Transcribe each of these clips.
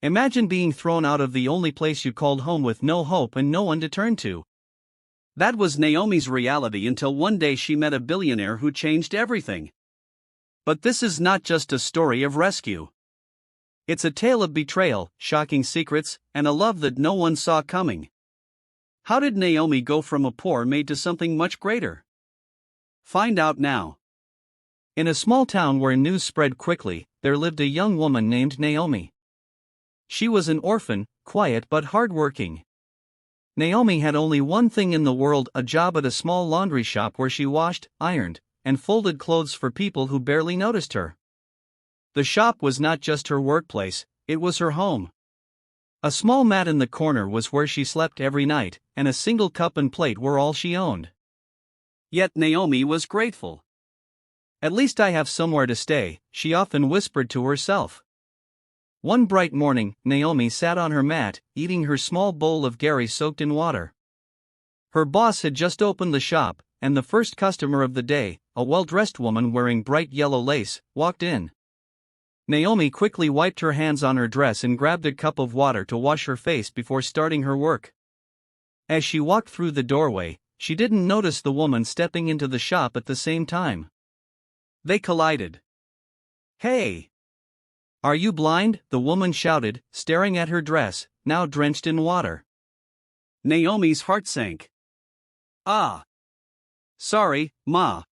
Imagine being thrown out of the only place you called home with no hope and no one to turn to. That was Naomi's reality until one day she met a billionaire who changed everything. But this is not just a story of rescue. It's a tale of betrayal, shocking secrets, and a love that no one saw coming. How did Naomi go from a poor maid to something much greater? Find out now. In a small town where news spread quickly, there lived a young woman named Naomi. She was an orphan, quiet but hardworking. Naomi had only one thing in the world: a job at a small laundry shop where she washed, ironed, and folded clothes for people who barely noticed her. The shop was not just her workplace, it was her home. A small mat in the corner was where she slept every night, and a single cup and plate were all she owned. Yet Naomi was grateful. "At least I have somewhere to stay," she often whispered to herself. One bright morning, Naomi sat on her mat, eating her small bowl of gari soaked in water. Her boss had just opened the shop, and the first customer of the day, a well-dressed woman wearing bright yellow lace, walked in. Naomi quickly wiped her hands on her dress and grabbed a cup of water to wash her face before starting her work. As she walked through the doorway, she didn't notice the woman stepping into the shop at the same time. They collided. "Hey! Are you blind?" the woman shouted, staring at her dress, now drenched in water. Naomi's heart sank. "Ah! Sorry, Ma.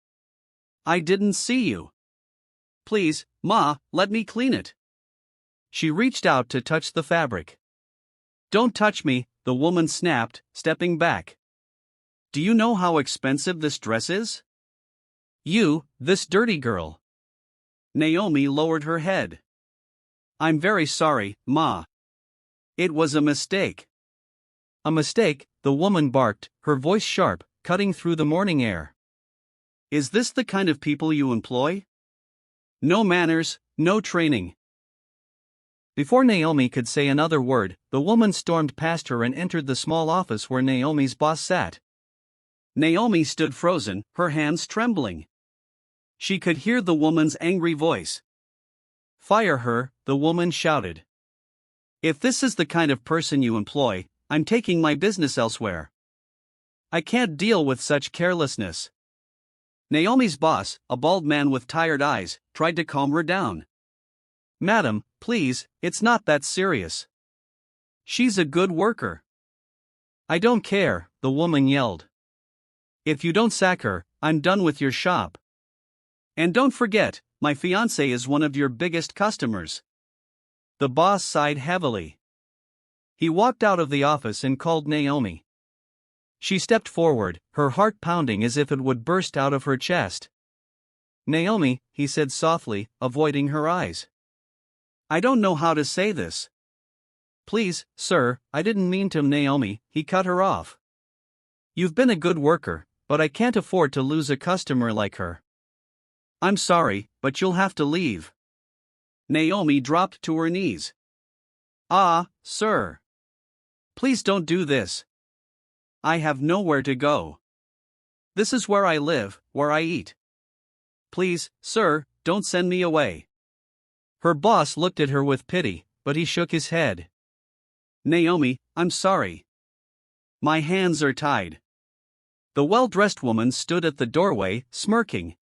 I didn't see you. Please, Ma, let me clean it." She reached out to touch the fabric. "Don't touch me," the woman snapped, stepping back. "Do you know how expensive this dress is? This dirty girl." Naomi lowered her head. "I'm very sorry, Ma. It was a mistake." "A mistake?" the woman barked, her voice sharp, cutting through the morning air. "Is this the kind of people you employ? No manners, no training." Before Naomi could say another word, the woman stormed past her and entered the small office where Naomi's boss sat. Naomi stood frozen, her hands trembling. She could hear the woman's angry voice. "Fire her," the woman shouted. "If this is the kind of person you employ, I'm taking my business elsewhere. I can't deal with such carelessness." Naomi's boss, a bald man with tired eyes, tried to calm her down. "Madam, please, it's not that serious. She's a good worker." "I don't care," the woman yelled. "If you don't sack her, I'm done with your shop. And don't forget, my fiancé is one of your biggest customers." The boss sighed heavily. He walked out of the office and called Naomi. She stepped forward, her heart pounding as if it would burst out of her chest. "Naomi," he said softly, avoiding her eyes. "I don't know how to say this." "Please, sir, I didn't mean to." Naomi, he cut her off. "You've been a good worker, but I can't afford to lose a customer like her. I'm sorry, but you'll have to leave." Naomi dropped to her knees. "Ah, sir. Please don't do this. I have nowhere to go. This is where I live, where I eat. Please, sir, don't send me away." Her boss looked at her with pity, but he shook his head. "Naomi, I'm sorry. My hands are tied." The well-dressed woman stood at the doorway, smirking.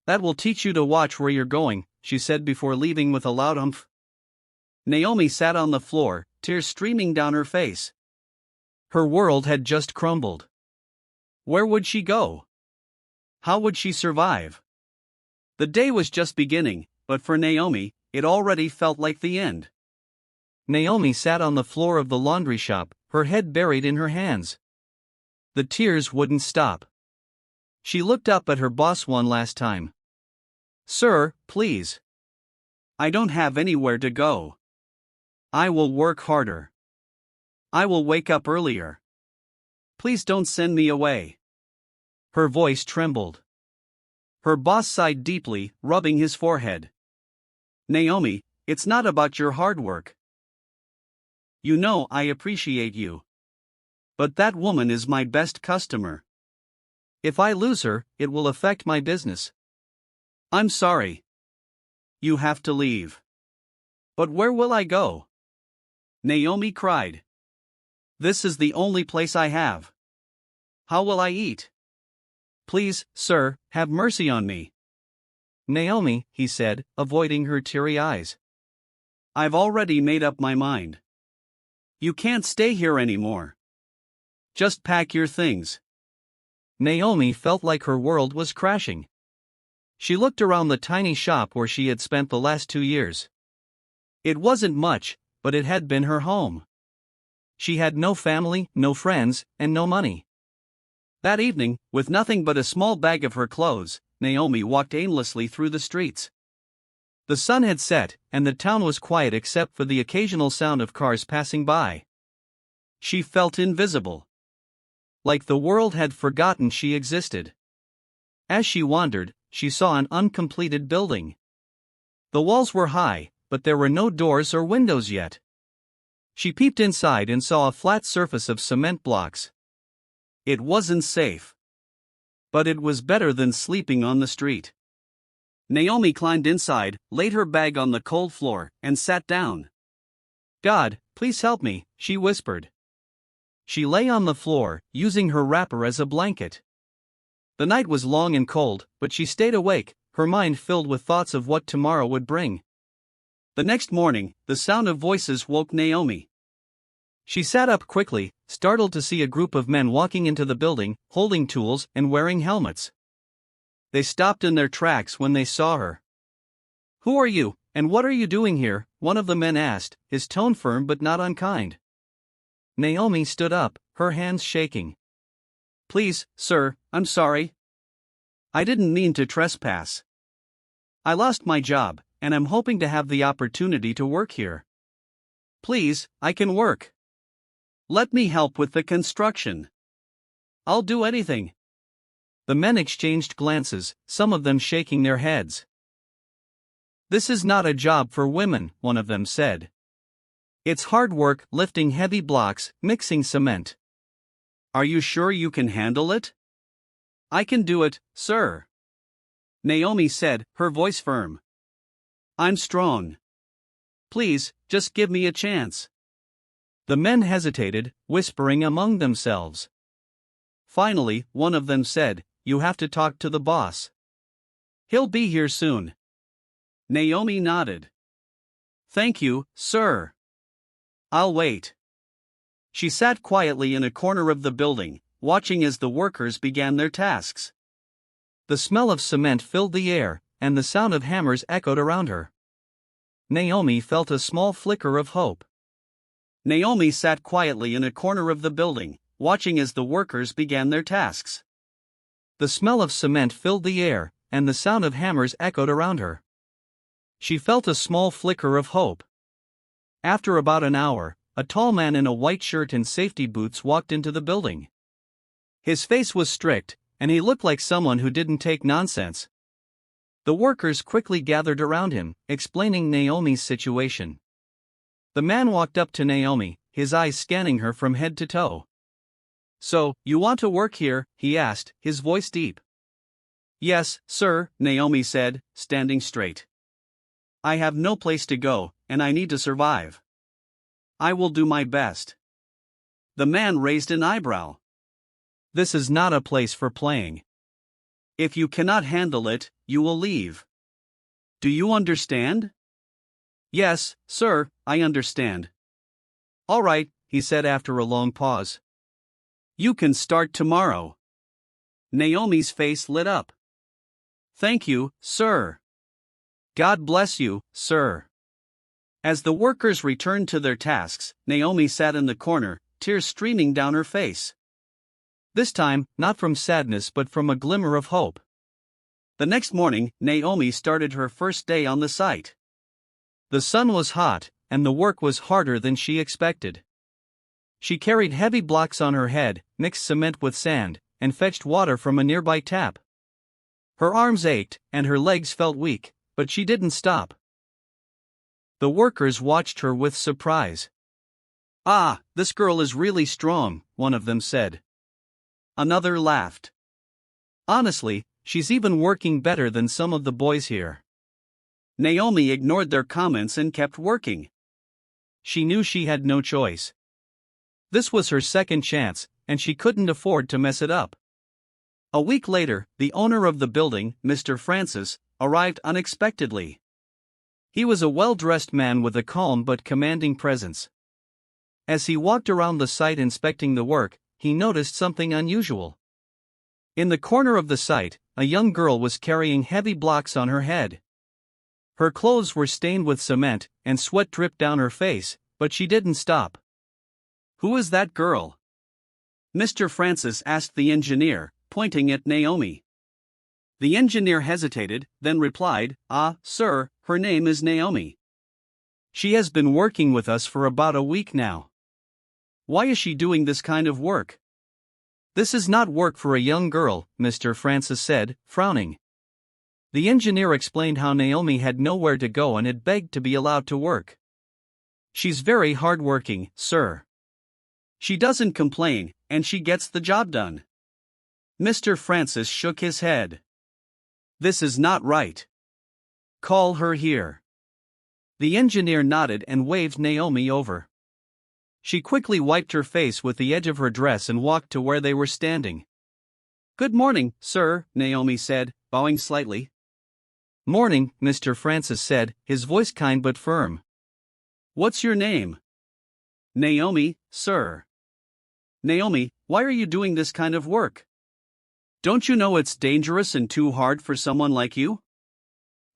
"That will teach you to watch where you're going," she said before leaving with a loud humph. Naomi sat on the floor, tears streaming down her face. Her world had just crumbled. Where would she go? How would she survive? The day was just beginning, but for Naomi, it already felt like the end. Naomi sat on the floor of the laundry shop, her head buried in her hands. The tears wouldn't stop. She looked up at her boss one last time. "Sir, please. I don't have anywhere to go. I will work harder. I will wake up earlier. Please don't send me away." Her voice trembled. Her boss sighed deeply, rubbing his forehead. "Naomi, it's not about your hard work. You know I appreciate you. But that woman is my best customer. If I lose her, it will affect my business. I'm sorry. You have to leave. But where will I go? Naomi cried. This is the only place I have. How will I eat? Please, sir, have mercy on me. Naomi, he said, avoiding her teary eyes. I've already made up my mind. You can't stay here anymore. Just pack your things. Naomi felt like her world was crashing. She looked around the tiny shop where she had spent the last 2 years. It wasn't much, but it had been her home. She had no family, no friends, and no money. That evening, with nothing but a small bag of her clothes, Naomi walked aimlessly through the streets. The sun had set, and the town was quiet except for the occasional sound of cars passing by. She felt invisible. Like the world had forgotten she existed. As she wandered, she saw an uncompleted building. The walls were high, but there were no doors or windows yet. She peeped inside and saw a flat surface of cement blocks. It wasn't safe. But it was better than sleeping on the street. Naomi climbed inside, laid her bag on the cold floor, and sat down. God, please help me, she whispered. She lay on the floor, using her wrapper as a blanket. The night was long and cold, but she stayed awake, her mind filled with thoughts of what tomorrow would bring. The next morning, the sound of voices woke Naomi. She sat up quickly, startled to see a group of men walking into the building, holding tools and wearing helmets. They stopped in their tracks when they saw her. Who are you, and what are you doing here? One of the men asked, his tone firm but not unkind. Naomi stood up, her hands shaking. Please, sir, I'm sorry. I didn't mean to trespass. I lost my job, and I'm hoping to have the opportunity to work here. Please, I can work. Let me help with the construction. I'll do anything. The men exchanged glances, some of them shaking their heads. This is not a job for women, one of them said. It's hard work lifting heavy blocks, mixing cement. Are you sure you can handle it? I can do it, sir. Naomi said, her voice firm. I'm strong. Please, just give me a chance. The men hesitated, whispering among themselves. Finally, one of them said, You have to talk to the boss. He'll be here soon. Naomi nodded. Thank you, sir. I'll wait. She sat quietly in a corner of the building, watching as the workers began their tasks. The smell of cement filled the air, and the sound of hammers echoed around her. Naomi felt a small flicker of hope. Naomi sat quietly in a corner of the building, watching as the workers began their tasks. The smell of cement filled the air, and the sound of hammers echoed around her. She felt a small flicker of hope. After about an hour, a tall man in a white shirt and safety boots walked into the building. His face was strict, and he looked like someone who didn't take nonsense. The workers quickly gathered around him, explaining Naomi's situation. The man walked up to Naomi, his eyes scanning her from head to toe. So, you want to work here? He asked, his voice deep. Yes, sir, Naomi said, standing straight. I have no place to go, and I need to survive. I will do my best. The man raised an eyebrow. This is not a place for playing. If you cannot handle it, you will leave. Do you understand? Yes, sir, I understand. All right, he said after a long pause. You can start tomorrow. Naomi's face lit up. Thank you, sir. God bless you, sir. As the workers returned to their tasks, Naomi sat in the corner, tears streaming down her face. This time, not from sadness but from a glimmer of hope. The next morning, Naomi started her first day on the site. The sun was hot, and the work was harder than she expected. She carried heavy blocks on her head, mixed cement with sand, and fetched water from a nearby tap. Her arms ached, and her legs felt weak, but she didn't stop. The workers watched her with surprise. Ah, this girl is really strong, one of them said. Another laughed. Honestly, she's even working better than some of the boys here. Naomi ignored their comments and kept working. she knew she had no choice. This was her second chance, and she couldn't afford to mess it up. A week later, the owner of the building, Mr. Francis, arrived unexpectedly. He was a well-dressed man with a calm but commanding presence. As he walked around the site inspecting the work, he noticed something unusual. In the corner of the site, a young girl was carrying heavy blocks on her head. Her clothes were stained with cement, and sweat dripped down her face, but she didn't stop. "Who is that girl?" Mr. Francis asked the engineer, pointing at Naomi. The engineer hesitated, then replied, "Ah, sir, her name is Naomi. She has been working with us for about a week now." "Why is she doing this kind of work?" "This is not work for a young girl," Mr. Francis said, frowning. The engineer explained how Naomi had nowhere to go and had begged to be allowed to work. "She's very hardworking, sir. She doesn't complain, and she gets the job done." Mr. Francis shook his head. "This is not right. Call her here." The engineer nodded and waved Naomi over. She quickly wiped her face with the edge of her dress and walked to where they were standing. "Good morning, sir," Naomi said, bowing slightly. "Morning," Mr. Francis said, his voice kind but firm. "What's your name?" "Naomi, sir." "Naomi, why are you doing this kind of work? Don't you know it's dangerous and too hard for someone like you?"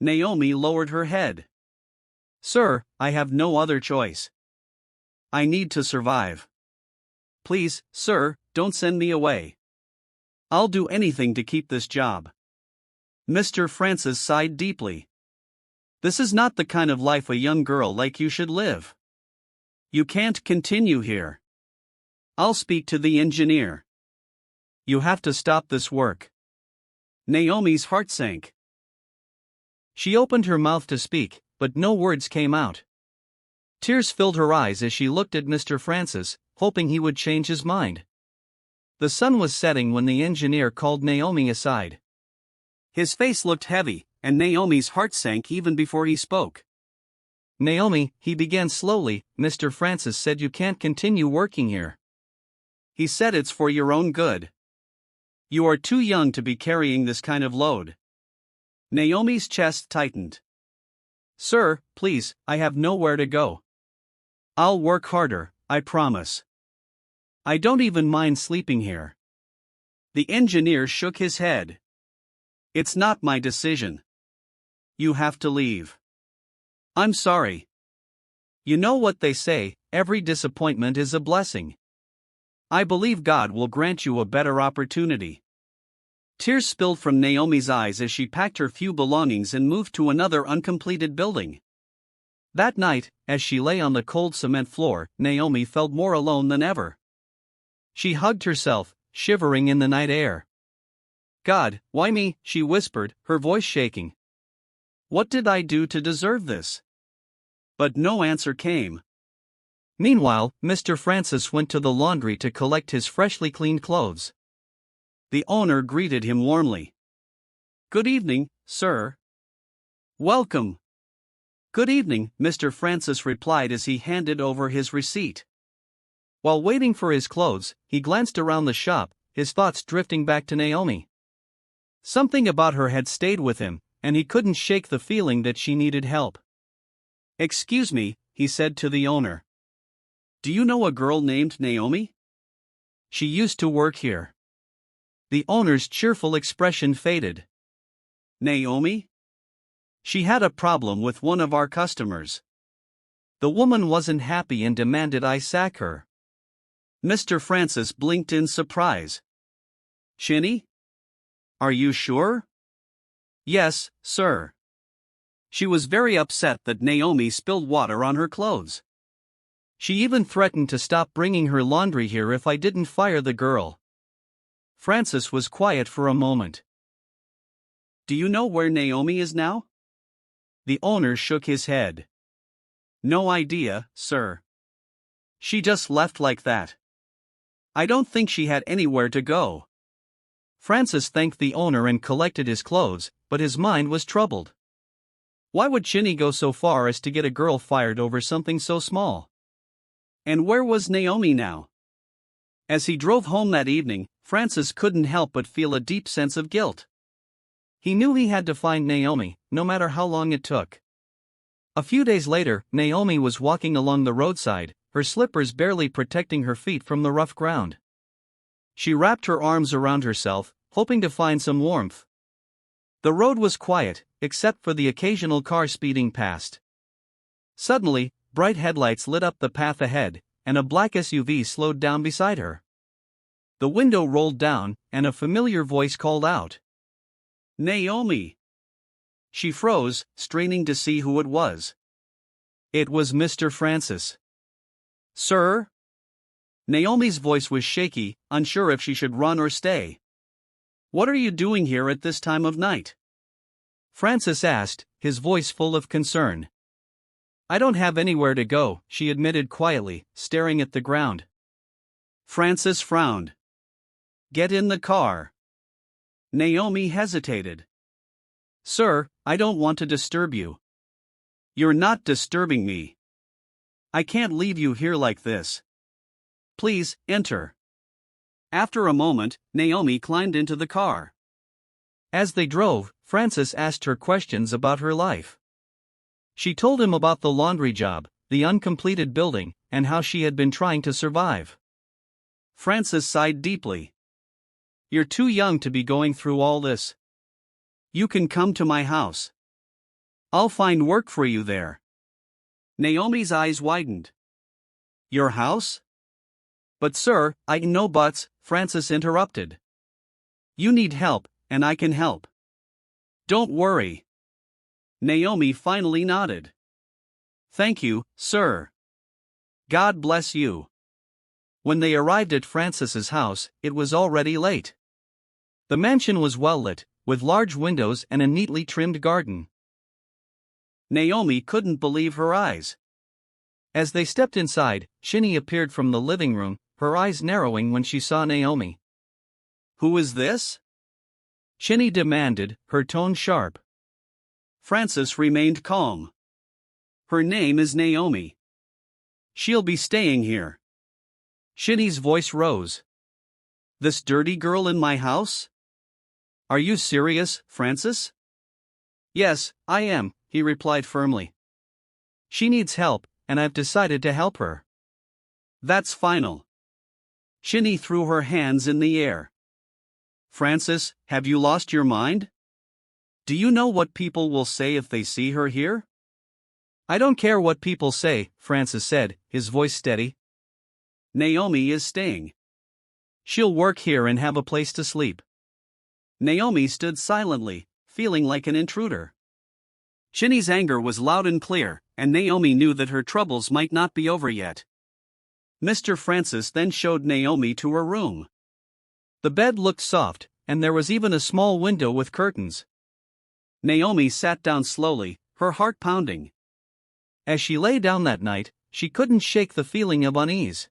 Naomi lowered her head. "Sir, I have no other choice. I need to survive. Please, sir, don't send me away. I'll do anything to keep this job." Mr. Francis sighed deeply. "This is not the kind of life a young girl like you should live. You can't continue here. I'll speak to the engineer. You have to stop this work." Naomi's heart sank. She opened her mouth to speak, but no words came out. Tears filled her eyes as she looked at Mr. Francis, hoping he would change his mind. The sun was setting when the engineer called Naomi aside. His face looked heavy, and Naomi's heart sank even before he spoke. "Naomi," he began slowly, "Mr. Francis said you can't continue working here. He said it's for your own good. You are too young to be carrying this kind of load." Naomi's chest tightened. "Sir, please, I have nowhere to go. I'll work harder, I promise. I don't even mind sleeping here." The engineer shook his head. "It's not my decision. You have to leave." "I'm sorry. You know what they say, every disappointment is a blessing. I believe God will grant you a better opportunity." Tears spilled from Naomi's eyes as she packed her few belongings and moved to another uncompleted building. That night, as she lay on the cold cement floor, Naomi felt more alone than ever. She hugged herself, shivering in the night air. "God, why me?" she whispered, her voice shaking. "What did I do to deserve this?" But no answer came. Meanwhile, Mr. Francis went to the laundry to collect his freshly cleaned clothes. The owner greeted him warmly. "Good evening, sir." "Welcome." "Good evening," Mr. Francis replied as he handed over his receipt. While waiting for his clothes, he glanced around the shop, his thoughts drifting back to Naomi. Something about her had stayed with him, and he couldn't shake the feeling that she needed help. "Excuse me," he said to the owner. "Do you know a girl named Naomi? She used to work here." The owner's cheerful expression faded. "Naomi? She had a problem with one of our customers. The woman wasn't happy and demanded I sack her." Mr. Francis blinked in surprise. "Shinny? Are you sure?" "Yes, sir. She was very upset that Naomi spilled water on her clothes. She even threatened to stop bringing her laundry here if I didn't fire the girl." Francis was quiet for a moment. "Do you know where Naomi is now?" The owner shook his head. "No idea, sir. She just left like that. I don't think she had anywhere to go." Francis thanked the owner and collected his clothes, but his mind was troubled. Why would Chinny go so far as to get a girl fired over something so small? And where was Naomi now? As he drove home that evening, Francis couldn't help but feel a deep sense of guilt. He knew he had to find Naomi, no matter how long it took. A few days later, Naomi was walking along the roadside, her slippers barely protecting her feet from the rough ground. She wrapped her arms around herself, hoping to find some warmth. The road was quiet, except for the occasional car speeding past. Suddenly, bright headlights lit up the path ahead, and a black SUV slowed down beside her. The window rolled down, and a familiar voice called out, "Naomi!" She froze, straining to see who it was. It was Mr. Francis. "Sir?" Naomi's voice was shaky, unsure if she should run or stay. "What are you doing here at this time of night?" Francis asked, his voice full of concern. "I don't have anywhere to go," she admitted quietly, staring at the ground. Francis frowned. "Get in the car." Naomi hesitated. "Sir, I don't want to disturb you." "You're not disturbing me. I can't leave you here like this. Please, enter." After a moment, Naomi climbed into the car. As they drove, Francis asked her questions about her life. She told him about the laundry job, the uncompleted building, and how she had been trying to survive. Francis sighed deeply. "You're too young to be going through all this. You can come to my house. I'll find work for you there." Naomi's eyes widened. "Your house?" "But sir, no buts," Francis interrupted. "You need help, and I can help. Don't worry." Naomi finally nodded. "Thank you, sir. God bless you." When they arrived at Francis's house, it was already late. The mansion was well lit, with large windows and a neatly trimmed garden. Naomi couldn't believe her eyes. As they stepped inside, Shinny appeared from the living room, her eyes narrowing when she saw Naomi. "Who is this?" Shinny demanded, her tone sharp. Francis remained calm. "Her name is Naomi. She'll be staying here." Shinny's voice rose. "This dirty girl in my house? Are you serious, Francis?" "Yes, I am," he replied firmly. "She needs help, and I've decided to help her." "That's final." Shinny threw her hands in the air. "Francis, have you lost your mind? Do you know what people will say if they see her here?" "I don't care what people say," Francis said, his voice steady. "Naomi is staying. She'll work here and have a place to sleep." Naomi stood silently, feeling like an intruder. Shinny's anger was loud and clear, and Naomi knew that her troubles might not be over yet. Mr. Francis then showed Naomi to her room. The bed looked soft, and there was even a small window with curtains. Naomi sat down slowly, her heart pounding. As she lay down that night, she couldn't shake the feeling of unease.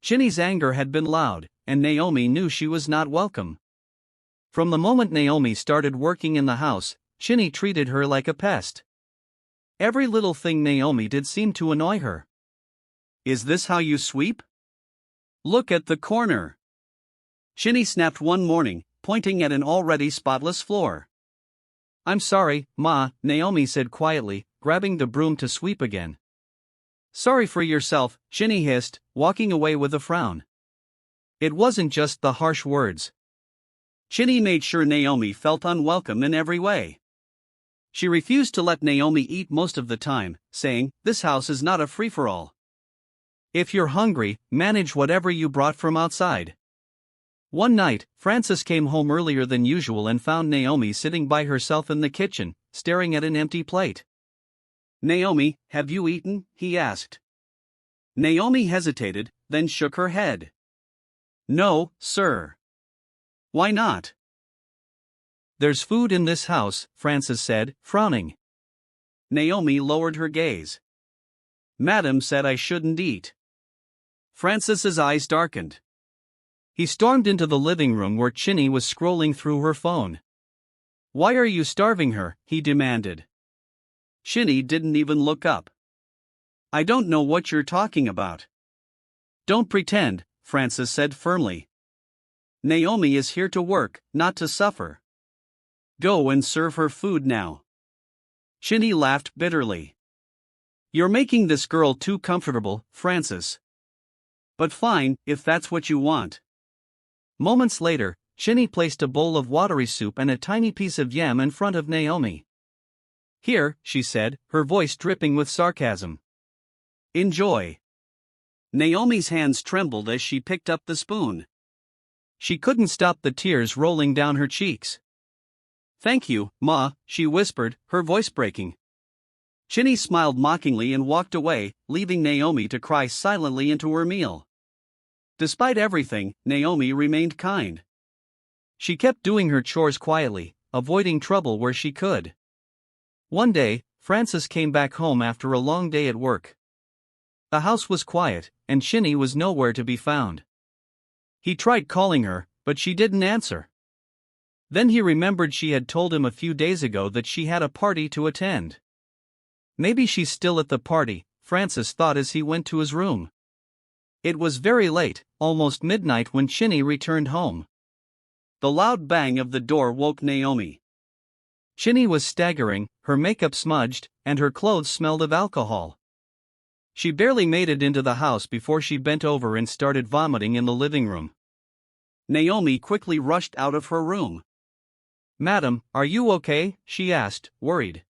Shinny's anger had been loud, and Naomi knew she was not welcome. From the moment Naomi started working in the house, Shinny treated her like a pest. Every little thing Naomi did seemed to annoy her. "Is this how you sweep? Look at the corner." Shinny snapped one morning, pointing at an already spotless floor. "I'm sorry, Ma," Naomi said quietly, grabbing the broom to sweep again. "Sorry for yourself," Shinny hissed, walking away with a frown. It wasn't just the harsh words. Shinny made sure Naomi felt unwelcome in every way. She refused to let Naomi eat most of the time, saying, "This house is not a free-for-all. If you're hungry, manage whatever you brought from outside." One night, Francis came home earlier than usual and found Naomi sitting by herself in the kitchen, staring at an empty plate. "Naomi, have you eaten?" he asked. Naomi hesitated, then shook her head. "No, sir." "Why not?" "There's food in this house," Francis said, frowning. Naomi lowered her gaze. "Madam said I shouldn't eat." Francis's eyes darkened. He stormed into the living room where Shinny was scrolling through her phone. "Why are you starving her?" he demanded. Shinny didn't even look up. I don't know what you're talking about. Don't pretend, Francis said firmly. Naomi is here to work, not to suffer. Go and serve her food now. Chinny laughed bitterly. You're making this girl too comfortable, Francis. But fine, if that's what you want. Moments later, Chinny placed a bowl of watery soup and a tiny piece of yam in front of Naomi. Here, she said, her voice dripping with sarcasm. Enjoy. Naomi's hands trembled as she picked up the spoon. She couldn't stop the tears rolling down her cheeks. Thank you, Ma, she whispered, her voice breaking. Chinny smiled mockingly and walked away, leaving Naomi to cry silently into her meal. Despite everything, Naomi remained kind. She kept doing her chores quietly, avoiding trouble where she could. One day, Francis came back home after a long day at work. The house was quiet, and Chinny was nowhere to be found. He tried calling her, but she didn't answer. Then he remembered she had told him a few days ago that she had a party to attend. Maybe she's still at the party, Francis thought as he went to his room. It was very late, almost midnight when Chinny returned home. The loud bang of the door woke Naomi. Chinny was staggering, her makeup smudged, and her clothes smelled of alcohol. She barely made it into the house before she bent over and started vomiting in the living room. Naomi quickly rushed out of her room. Madam, are you okay? She asked, worried.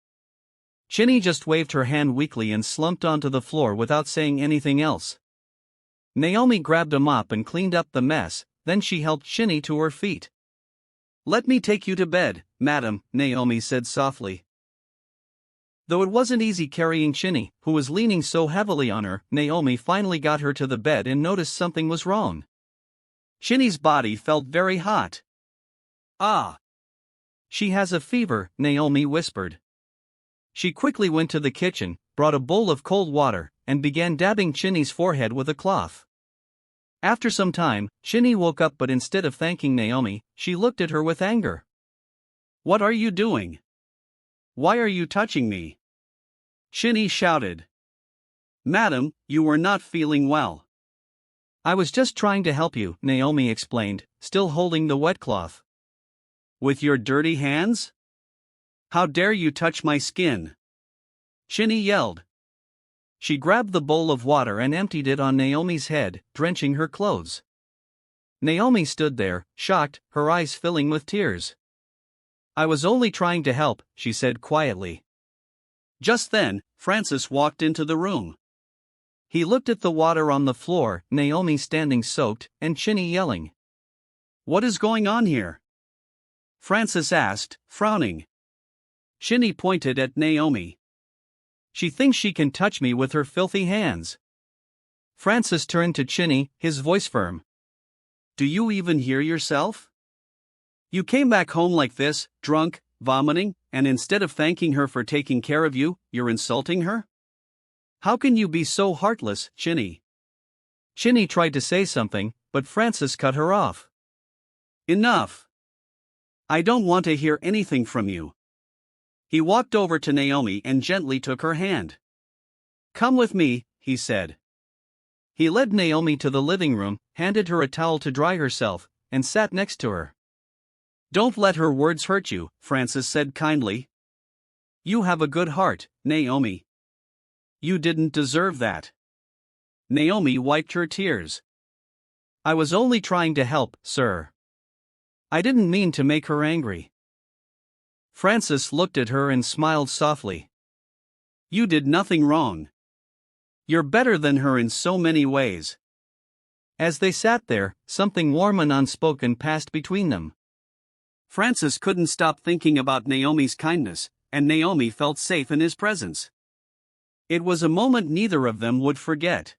Chinny just waved her hand weakly and slumped onto the floor without saying anything else. Naomi grabbed a mop and cleaned up the mess, then she helped Chinny to her feet. Let me take you to bed, madam, Naomi said softly. Though it wasn't easy carrying Chinny, who was leaning so heavily on her, Naomi finally got her to the bed and noticed something was wrong. Chinny's body felt very hot. Ah! She has a fever, Naomi whispered. She quickly went to the kitchen, brought a bowl of cold water, and began dabbing Chinny's forehead with a cloth. After some time, Chinny woke up, but instead of thanking Naomi, she looked at her with anger. What are you doing? Why are you touching me? Chinny shouted. Madam, you were not feeling well. I was just trying to help you, Naomi explained, still holding the wet cloth. With your dirty hands? How dare you touch my skin? Chinny yelled. She grabbed the bowl of water and emptied it on Naomi's head, drenching her clothes. Naomi stood there, shocked, her eyes filling with tears. I was only trying to help, she said quietly. Just then, Francis walked into the room. He looked at the water on the floor, Naomi standing soaked, and Chinny yelling. What is going on here? Francis asked, frowning. Chinny pointed at Naomi. She thinks she can touch me with her filthy hands. Francis turned to Chinny, his voice firm. Do you even hear yourself? You came back home like this, drunk, vomiting, and instead of thanking her for taking care of you, you're insulting her? How can you be so heartless, Chinny? Chinny tried to say something, but Francis cut her off. Enough. I don't want to hear anything from you. He walked over to Naomi and gently took her hand. Come with me, he said. He led Naomi to the living room, handed her a towel to dry herself, and sat next to her. Don't let her words hurt you, Francis said kindly. You have a good heart, Naomi. You didn't deserve that. Naomi wiped her tears. I was only trying to help, sir. I didn't mean to make her angry. Francis looked at her and smiled softly. You did nothing wrong. You're better than her in so many ways. As they sat there, something warm and unspoken passed between them. Francis couldn't stop thinking about Naomi's kindness, and Naomi felt safe in his presence. It was a moment neither of them would forget.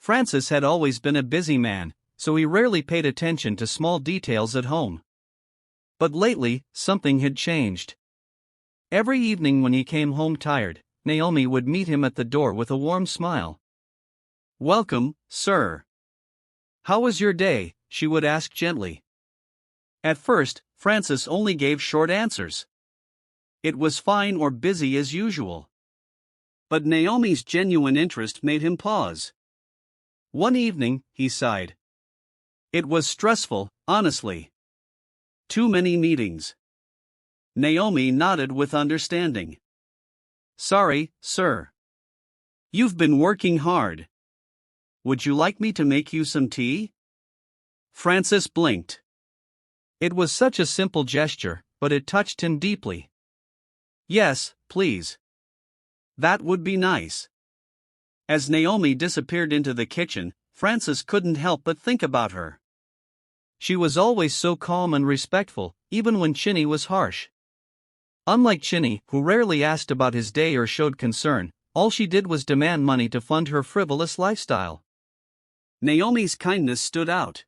Francis had always been a busy man, so he rarely paid attention to small details at home. But lately, something had changed. Every evening when he came home tired, Naomi would meet him at the door with a warm smile. Welcome, sir. How was your day? She would ask gently. At first, Francis only gave short answers. It was fine or busy as usual. But Naomi's genuine interest made him pause. One evening, he sighed. It was stressful, honestly. Too many meetings. Naomi nodded with understanding. Sorry, sir. You've been working hard. Would you like me to make you some tea? Francis blinked. It was such a simple gesture, but it touched him deeply. Yes, please. That would be nice. As Naomi disappeared into the kitchen, Francis couldn't help but think about her. She was always so calm and respectful, even when Chinny was harsh. Unlike Chinny, who rarely asked about his day or showed concern, all she did was demand money to fund her frivolous lifestyle. Naomi's kindness stood out.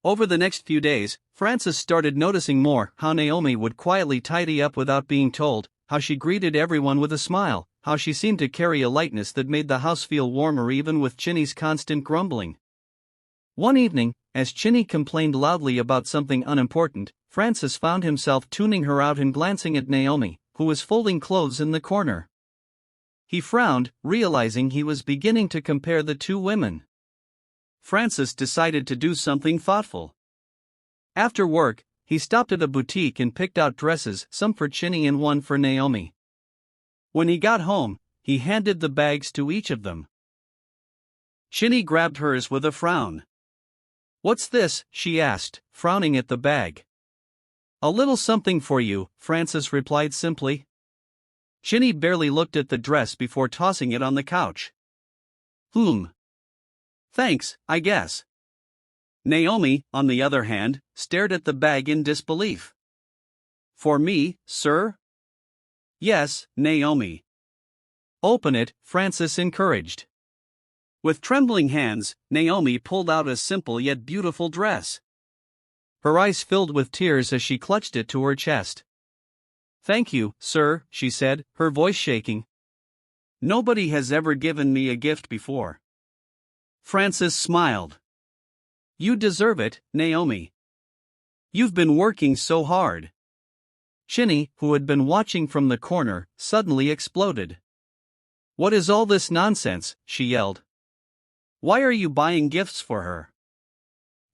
Over the next few days, Francis started noticing more how Naomi would quietly tidy up without being told, how she greeted everyone with a smile, how she seemed to carry a lightness that made the house feel warmer even with Chinny's constant grumbling. One evening, as Chinny complained loudly about something unimportant, Francis found himself tuning her out and glancing at Naomi, who was folding clothes in the corner. He frowned, realizing he was beginning to compare the two women. Francis decided to do something thoughtful. After work, he stopped at a boutique and picked out dresses, some for Chinny and one for Naomi. When he got home, he handed the bags to each of them. Chinny grabbed hers with a frown. "What's this?" she asked, frowning at the bag. "A little something for you," Francis replied simply. Chinny barely looked at the dress before tossing it on the couch. Thanks, I guess." Naomi, on the other hand, stared at the bag in disbelief. "For me, sir?" "Yes, Naomi." "Open it," Francis encouraged. With trembling hands, Naomi pulled out a simple yet beautiful dress. Her eyes filled with tears as she clutched it to her chest. "Thank you, sir," she said, her voice shaking. "Nobody has ever given me a gift before." Francis smiled. "You deserve it, Naomi. You've been working so hard." Chinny, who had been watching from the corner, suddenly exploded. "What is all this nonsense?" she yelled. "Why are you buying gifts for her?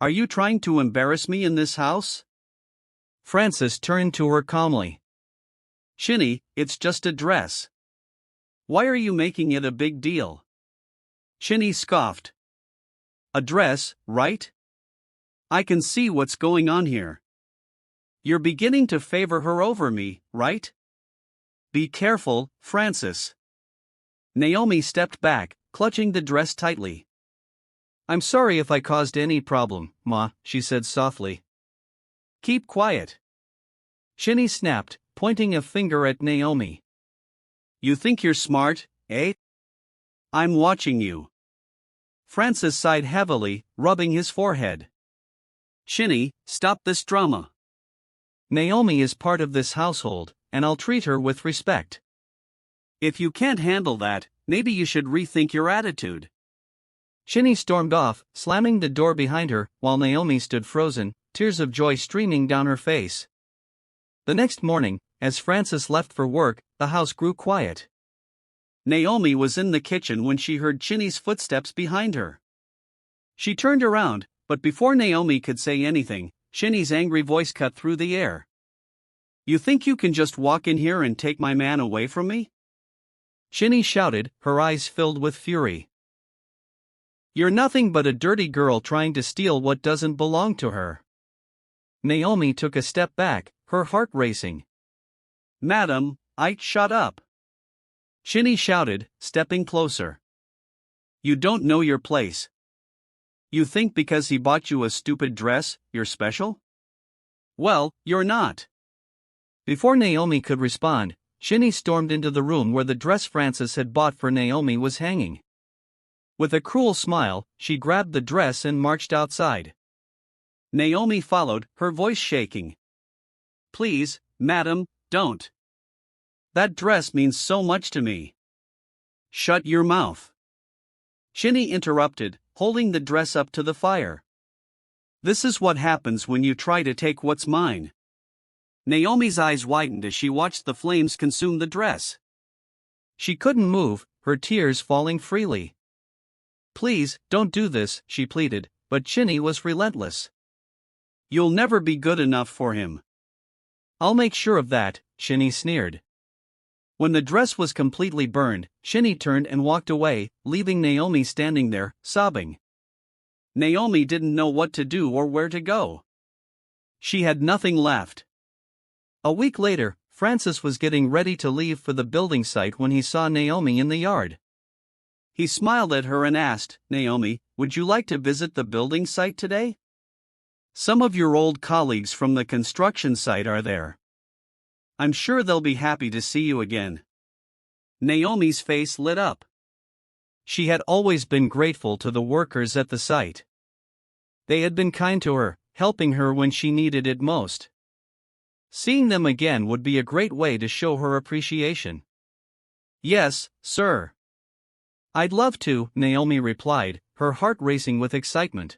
Are you trying to embarrass me in this house?" Francis turned to her calmly. "Chinny, it's just a dress. Why are you making it a big deal?" Chinny scoffed. "A dress, right? I can see what's going on here. You're beginning to favor her over me, right? Be careful, Francis." Naomi stepped back, clutching the dress tightly. "I'm sorry if I caused any problem, Ma," she said softly. "Keep quiet." Chinny snapped, pointing a finger at Naomi. "You think you're smart, eh? I'm watching you." Francis sighed heavily, rubbing his forehead. "Chinny, stop this drama. Naomi is part of this household, and I'll treat her with respect. If you can't handle that, maybe you should rethink your attitude." Chinny stormed off, slamming the door behind her, while Naomi stood frozen, tears of joy streaming down her face. The next morning, as Francis left for work, the house grew quiet. Naomi was in the kitchen when she heard Chinny's footsteps behind her. She turned around, but before Naomi could say anything, Chinny's angry voice cut through the air. "You think you can just walk in here and take my man away from me?" Chinny shouted, her eyes filled with fury. "You're nothing but a dirty girl trying to steal what doesn't belong to her." Naomi took a step back, her heart racing. "Madam, shut up," Chinny shouted, stepping closer. "You don't know your place. You think because he bought you a stupid dress, you're special? Well, you're not." Before Naomi could respond, Chinny stormed into the room where the dress Francis had bought for Naomi was hanging. With a cruel smile, she grabbed the dress and marched outside. Naomi followed, her voice shaking. "Please, madam, don't. That dress means so much to me." "Shut your mouth," Chinny interrupted, holding the dress up to the fire. "This is what happens when you try to take what's mine." Naomi's eyes widened as she watched the flames consume the dress. She couldn't move, her tears falling freely. "Please, don't do this," she pleaded, but Chinny was relentless. "You'll never be good enough for him." "I'll make sure of that," Chinny sneered. When the dress was completely burned, Chinny turned and walked away, leaving Naomi standing there, sobbing. Naomi didn't know what to do or where to go. She had nothing left. A week later, Francis was getting ready to leave for the building site when he saw Naomi in the yard. He smiled at her and asked, "Naomi, would you like to visit the building site today? Some of your old colleagues from the construction site are there. I'm sure they'll be happy to see you again." Naomi's face lit up. She had always been grateful to the workers at the site. They had been kind to her, helping her when she needed it most. Seeing them again would be a great way to show her appreciation. "Yes, sir. I'd love to," Naomi replied, her heart racing with excitement.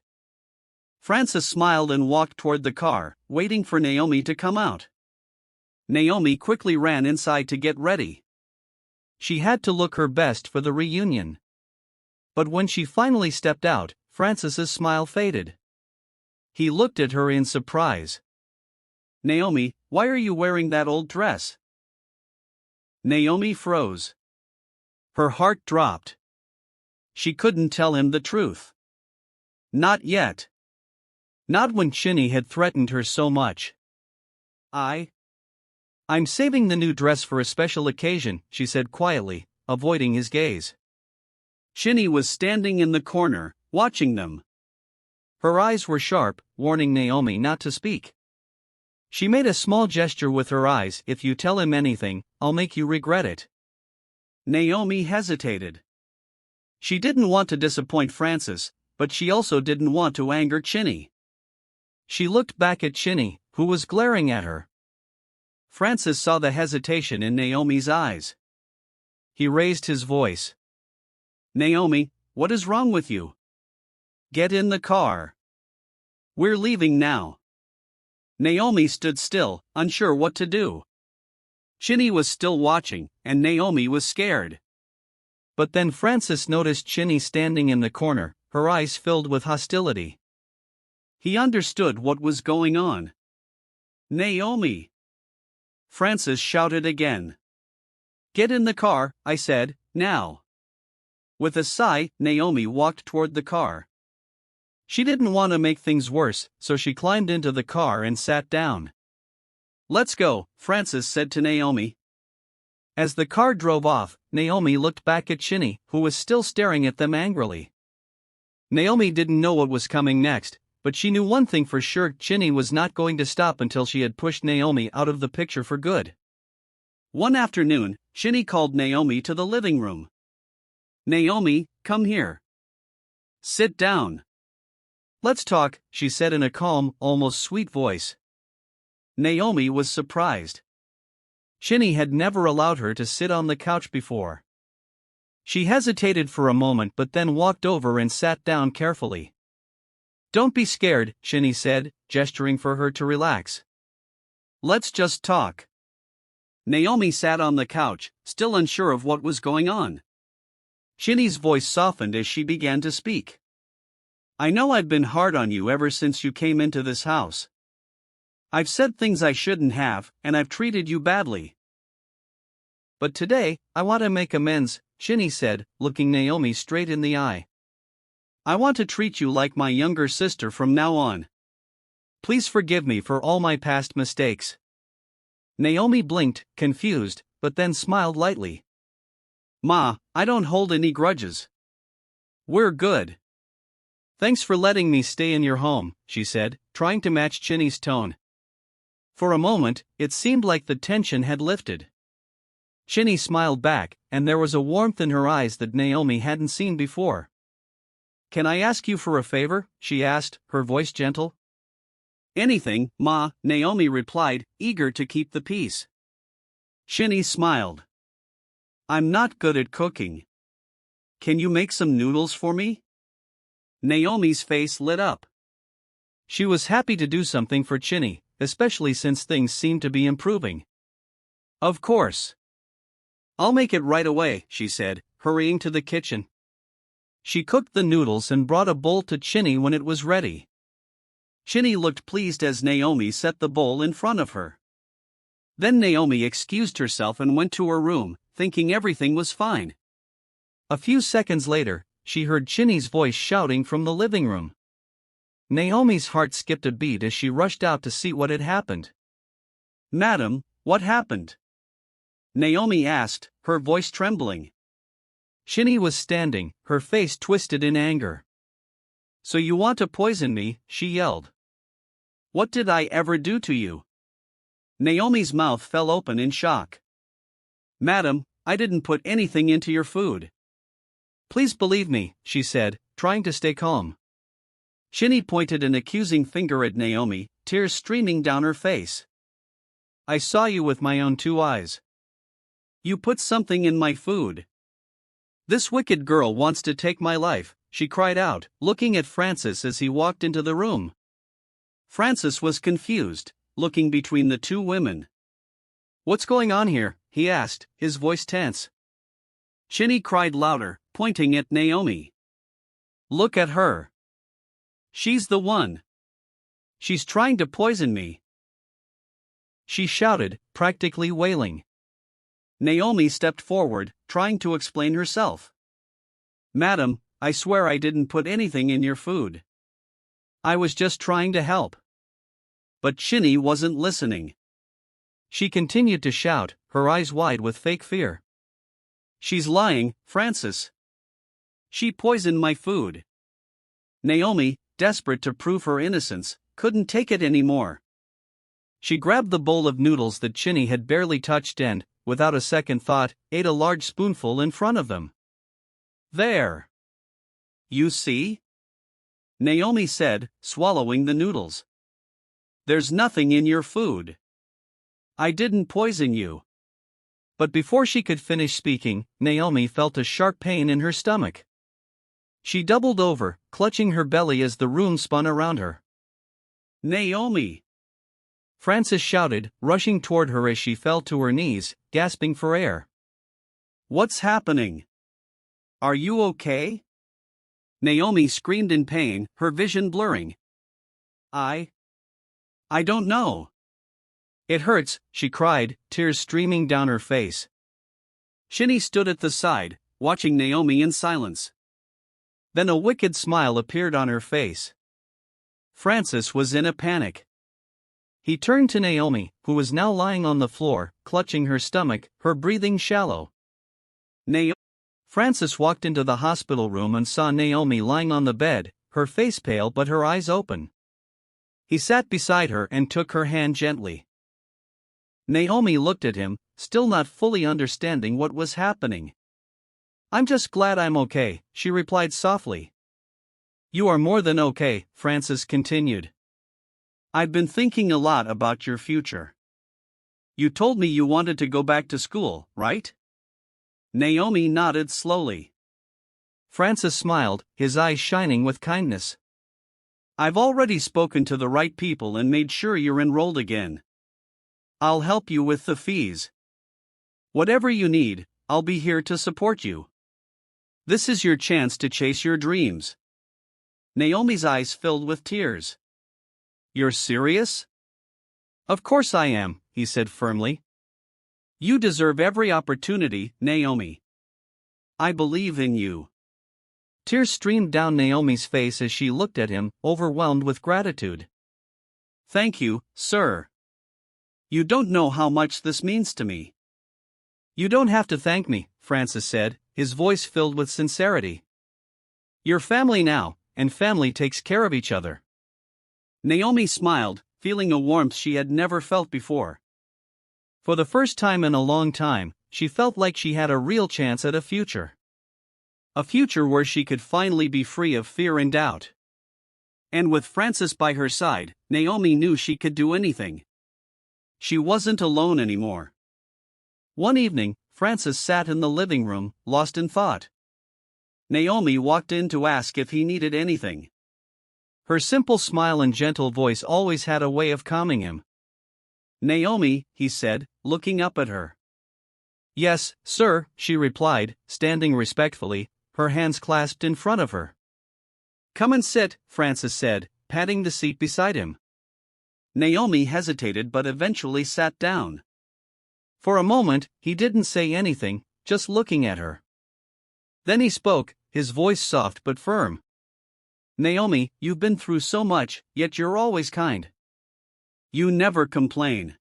Francis smiled and walked toward the car, waiting for Naomi to come out. Naomi quickly ran inside to get ready. She had to look her best for the reunion. But when she finally stepped out, Francis's smile faded. He looked at her in surprise. "Naomi, why are you wearing that old dress?" Naomi froze. Her heart dropped. She couldn't tell him the truth. Not yet. Not when Chinny had threatened her so much. I'm saving the new dress for a special occasion," she said quietly, avoiding his gaze. Chinny was standing in the corner, watching them. Her eyes were sharp, warning Naomi not to speak. She made a small gesture with her eyes. "If you tell him anything, I'll make you regret it." Naomi hesitated. She didn't want to disappoint Francis, but she also didn't want to anger Chinny. She looked back at Chinny, who was glaring at her. Francis saw the hesitation in Naomi's eyes. He raised his voice. "Naomi, what is wrong with you? Get in the car. We're leaving now." Naomi stood still, unsure what to do. Chinny was still watching, and Naomi was scared. But then Francis noticed Chinny standing in the corner, her eyes filled with hostility. He understood what was going on. "Naomi!" Francis shouted again. "Get in the car, I said, now." With a sigh, Naomi walked toward the car. She didn't want to make things worse, so she climbed into the car and sat down. "Let's go," Francis said to Naomi. As the car drove off, Naomi looked back at Chinny, who was still staring at them angrily. Naomi didn't know what was coming next, but she knew one thing for sure: Chinny was not going to stop until she had pushed Naomi out of the picture for good. One afternoon, Chinny called Naomi to the living room. "Naomi, come here. Sit down. Let's talk," she said in a calm, almost sweet voice. Naomi was surprised. Chinny had never allowed her to sit on the couch before. She hesitated for a moment but then walked over and sat down carefully. "Don't be scared," Chinny said, gesturing for her to relax. "Let's just talk." Naomi sat on the couch, still unsure of what was going on. Chinny's voice softened as she began to speak. "I know I've been hard on you ever since you came into this house. I've said things I shouldn't have, and I've treated you badly. But today, I want to make amends," Chinny said, looking Naomi straight in the eye. "I want to treat you like my younger sister from now on. Please forgive me for all my past mistakes." Naomi blinked, confused, but then smiled lightly. "Ma, I don't hold any grudges. We're good. Thanks for letting me stay in your home," she said, trying to match Chinny's tone. For a moment, it seemed like the tension had lifted. Chinny smiled back, and there was a warmth in her eyes that Naomi hadn't seen before. "Can I ask you for a favor?" she asked, her voice gentle. "Anything, Ma," Naomi replied, eager to keep the peace. Chinny smiled. "I'm not good at cooking. Can you make some noodles for me?" Naomi's face lit up. She was happy to do something for Chinny, especially since things seemed to be improving. "Of course. I'll make it right away, she said, hurrying to the kitchen. She cooked the noodles and brought a bowl to Chinny when it was ready. Chinny looked pleased as Naomi set the bowl in front of her. Then Naomi excused herself and went to her room, thinking everything was fine. A few seconds later, she heard Chinny's voice shouting from the living room. Naomi's heart skipped a beat as she rushed out to see what had happened. "Madam, what happened?" Naomi asked, her voice trembling. Chinny was standing, her face twisted in anger. "So you want to poison me?" she yelled. "What did I ever do to you?" Naomi's mouth fell open in shock. "Madam, I didn't put anything into your food." "Please believe me," she said, trying to stay calm. Chinny pointed an accusing finger at Naomi, tears streaming down her face. "I saw you with my own 2 eyes. You put something in my food. This wicked girl wants to take my life," she cried out, looking at Francis as he walked into the room. Francis was confused, looking between the 2 women. "What's going on here?" he asked, his voice tense. Chinny cried louder, pointing at Naomi. "Look at her. She's the one. She's trying to poison me," she shouted, practically wailing. Naomi stepped forward, trying to explain herself. "Madam, I swear I didn't put anything in your food. I was just trying to help." But Chinny wasn't listening. She continued to shout, her eyes wide with fake fear. "She's lying, Francis. She poisoned my food." Naomi, desperate to prove her innocence, couldn't take it anymore. She grabbed the bowl of noodles that Chinny had barely touched and, without a second thought, ate a large spoonful in front of them. "There. You see?" Naomi said, swallowing the noodles. "There's nothing in your food. I didn't poison you." But before she could finish speaking, Naomi felt a sharp pain in her stomach. She doubled over, clutching her belly as the room spun around her. "Naomi!" Francis shouted, rushing toward her as she fell to her knees, gasping for air. "What's happening? Are you okay?" Naomi screamed in pain, her vision blurring. I don't know. It hurts," she cried, tears streaming down her face. Chinny stood at the side, watching Naomi in silence. Then a wicked smile appeared on her face. Francis was in a panic. He turned to Naomi, who was now lying on the floor, clutching her stomach, her breathing shallow. Francis walked into the hospital room and saw Naomi lying on the bed, her face pale but her eyes open. He sat beside her and took her hand gently. Naomi looked at him, still not fully understanding what was happening. "I'm just glad I'm okay," she replied softly. "You are more than okay," Francis continued. "I've been thinking a lot about your future. You told me you wanted to go back to school, right?" Naomi nodded slowly. Francis smiled, his eyes shining with kindness. "I've already spoken to the right people and made sure you're enrolled again. I'll help you with the fees. Whatever you need, I'll be here to support you. This is your chance to chase your dreams." Naomi's eyes filled with tears. "You're serious?" "Of course I am," he said firmly. "You deserve every opportunity, Naomi. I believe in you." Tears streamed down Naomi's face as she looked at him, overwhelmed with gratitude. "Thank you, sir. You don't know how much this means to me." "You don't have to thank me," Francis said, his voice filled with sincerity. "You're family now, and family takes care of each other." Naomi smiled, feeling a warmth she had never felt before. For the first time in a long time, she felt like she had a real chance at a future. A future where she could finally be free of fear and doubt. And with Francis by her side, Naomi knew she could do anything. She wasn't alone anymore. One evening, Francis sat in the living room, lost in thought. Naomi walked in to ask if he needed anything. Her simple smile and gentle voice always had a way of calming him. "Naomi," he said, looking up at her. Yes, sir, she replied, standing respectfully, her hands clasped in front of her. Come and sit, Francis said, patting the seat beside him. Naomi hesitated but eventually sat down. For a moment, he didn't say anything, just looking at her. Then he spoke, his voice soft but firm. Naomi, you've been through so much, yet you're always kind. You never complain.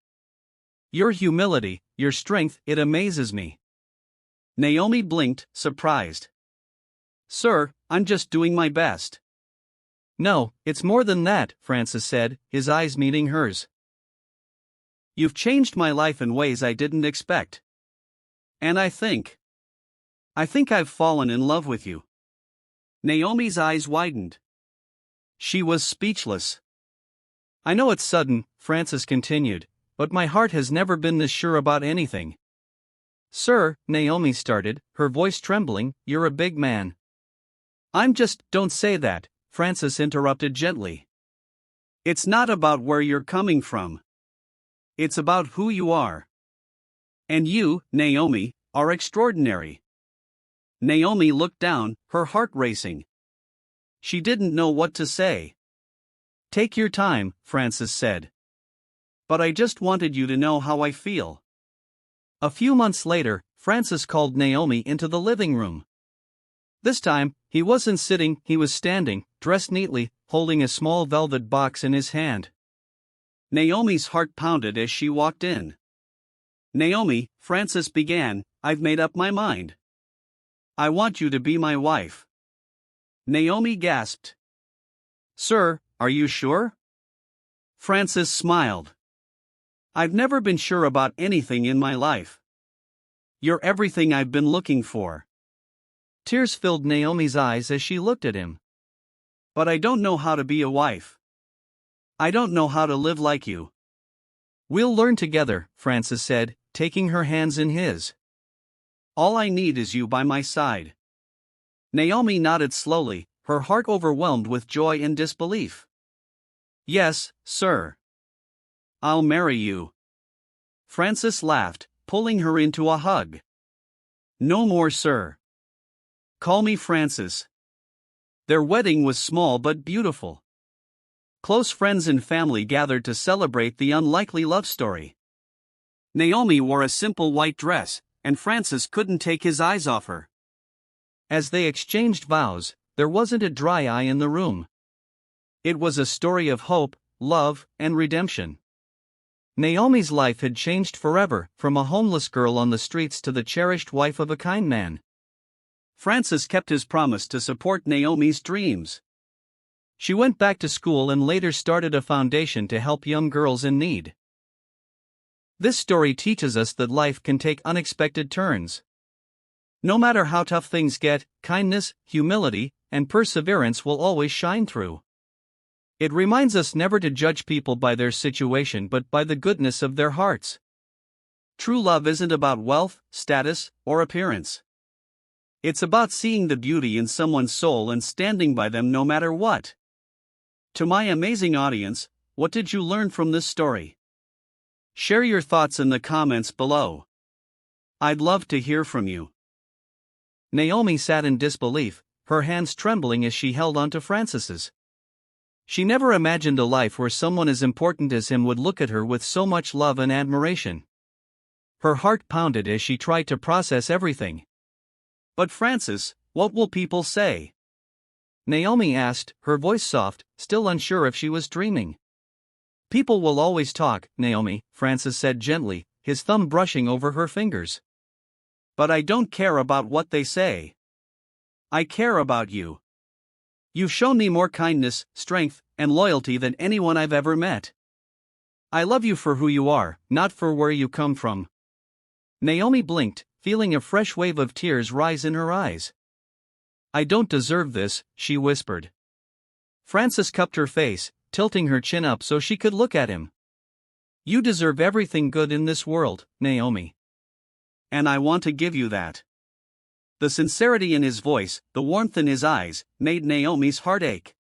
Your humility, your strength, it amazes me. Naomi blinked, surprised. Sir, I'm just doing my best. No, it's more than that, Francis said, his eyes meeting hers. You've changed my life in ways I didn't expect. And I think I've fallen in love with you. Naomi's eyes widened. She was speechless. I know it's sudden, Francis continued, but my heart has never been this sure about anything. Sir, Naomi started, her voice trembling, you're a big man. Don't say that, Francis interrupted gently. It's not about where you're coming from. It's about who you are. And you, Naomi, are extraordinary. Naomi looked down, her heart racing. She didn't know what to say. Take your time, Francis said. But I just wanted you to know how I feel. A few months later, Francis called Naomi into the living room. This time, he wasn't sitting, he was standing, dressed neatly, holding a small velvet box in his hand. Naomi's heart pounded as she walked in. Naomi, Francis began, I've made up my mind. I want you to be my wife. Naomi gasped. Sir, are you sure? Francis smiled. I've never been sure about anything in my life. You're everything I've been looking for. Tears filled Naomi's eyes as she looked at him. But I don't know how to be a wife. I don't know how to live like you. We'll learn together, Francis said, taking her hands in his. All I need is you by my side. Naomi nodded slowly, her heart overwhelmed with joy and disbelief. Yes, sir. I'll marry you. Francis laughed, pulling her into a hug. No more, sir. Call me Francis. Their wedding was small but beautiful. Close friends and family gathered to celebrate the unlikely love story. Naomi wore a simple white dress, and Francis couldn't take his eyes off her. As they exchanged vows, there wasn't a dry eye in the room. It was a story of hope, love, and redemption. Naomi's life had changed forever, from a homeless girl on the streets to the cherished wife of a kind man. Francis kept his promise to support Naomi's dreams. She went back to school and later started a foundation to help young girls in need. This story teaches us that life can take unexpected turns. No matter how tough things get, kindness, humility, and perseverance will always shine through. It reminds us never to judge people by their situation but by the goodness of their hearts. True love isn't about wealth, status, or appearance. It's about seeing the beauty in someone's soul and standing by them no matter what. To my amazing audience, what did you learn from this story? Share your thoughts in the comments below. I'd love to hear from you. Naomi sat in disbelief, her hands trembling as she held onto Francis's. She never imagined a life where someone as important as him would look at her with so much love and admiration. Her heart pounded as she tried to process everything. But Francis, what will people say? Naomi asked, her voice soft, still unsure if she was dreaming. People will always talk, Naomi, Francis said gently, his thumb brushing over her fingers. But I don't care about what they say. I care about you. You've shown me more kindness, strength, and loyalty than anyone I've ever met. I love you for who you are, not for where you come from. Naomi blinked, feeling a fresh wave of tears rise in her eyes. I don't deserve this, she whispered. Francis cupped her face, tilting her chin up so she could look at him. You deserve everything good in this world, Naomi. And I want to give you that. The sincerity in his voice, the warmth in his eyes, made Naomi's heart ache.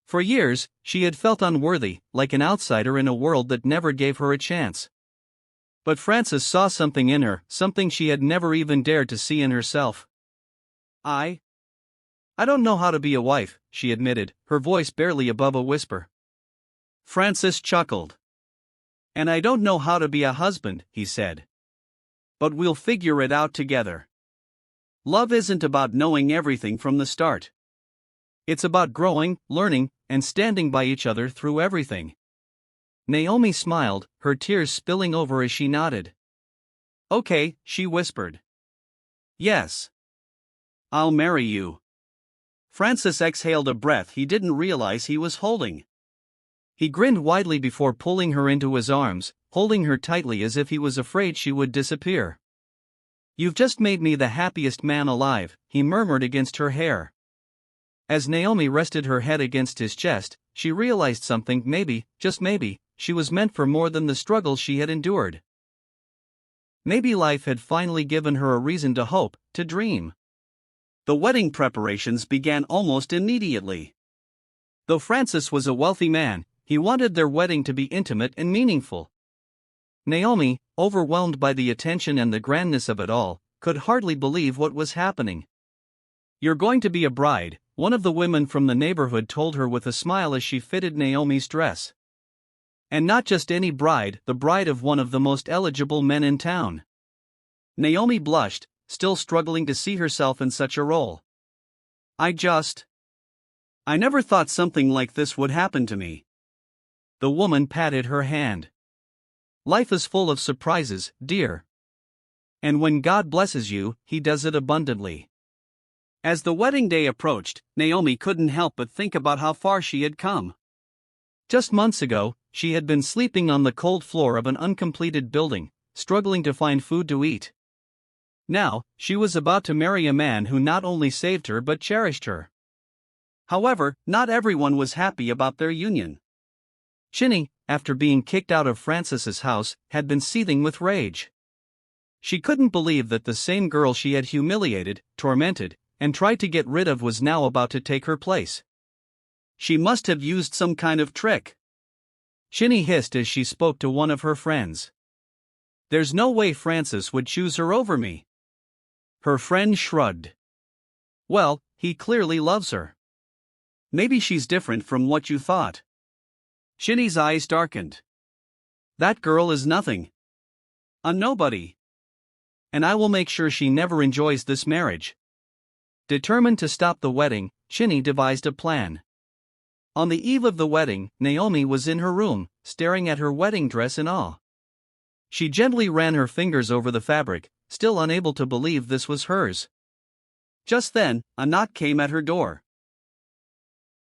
For years, she had felt unworthy, like an outsider in a world that never gave her a chance. But Frances saw something in her, something she had never even dared to see in herself. I don't know how to be a wife, she admitted, her voice barely above a whisper. Frances chuckled. And I don't know how to be a husband, he said. But we'll figure it out together. Love isn't about knowing everything from the start. It's about growing, learning, and standing by each other through everything. Naomi smiled, her tears spilling over as she nodded. Okay, she whispered. Yes. I'll marry you. Francis exhaled a breath he didn't realize he was holding. He grinned widely before pulling her into his arms, holding her tightly as if he was afraid she would disappear. You've just made me the happiest man alive, he murmured against her hair. As Naomi rested her head against his chest, she realized something. Maybe, just maybe, she was meant for more than the struggle she had endured. Maybe life had finally given her a reason to hope, to dream. The wedding preparations began almost immediately. Though Francis was a wealthy man, he wanted their wedding to be intimate and meaningful. Naomi, overwhelmed by the attention and the grandness of it all, could hardly believe what was happening. You're going to be a bride, one of the women from the neighborhood told her with a smile as she fitted Naomi's dress. And not just any bride, the bride of one of the most eligible men in town. Naomi blushed, still struggling to see herself in such a role. I never thought something like this would happen to me. The woman patted her hand. Life is full of surprises, dear. And when God blesses you, He does it abundantly. As the wedding day approached, Naomi couldn't help but think about how far she had come. Just months ago, she had been sleeping on the cold floor of an uncompleted building, struggling to find food to eat. Now, she was about to marry a man who not only saved her but cherished her. However, not everyone was happy about their union. Shinny, after being kicked out of Francis's house, had been seething with rage. She couldn't believe that the same girl she had humiliated, tormented, and tried to get rid of was now about to take her place. She must have used some kind of trick. Shinny hissed as she spoke to one of her friends. There's no way Francis would choose her over me. Her friend shrugged. Well, he clearly loves her. Maybe she's different from what you thought. Shinny's eyes darkened. That girl is nothing. A nobody. And I will make sure she never enjoys this marriage. Determined to stop the wedding, Shinny devised a plan. On the eve of the wedding, Naomi was in her room, staring at her wedding dress in awe. She gently ran her fingers over the fabric, still unable to believe this was hers. Just then, a knock came at her door.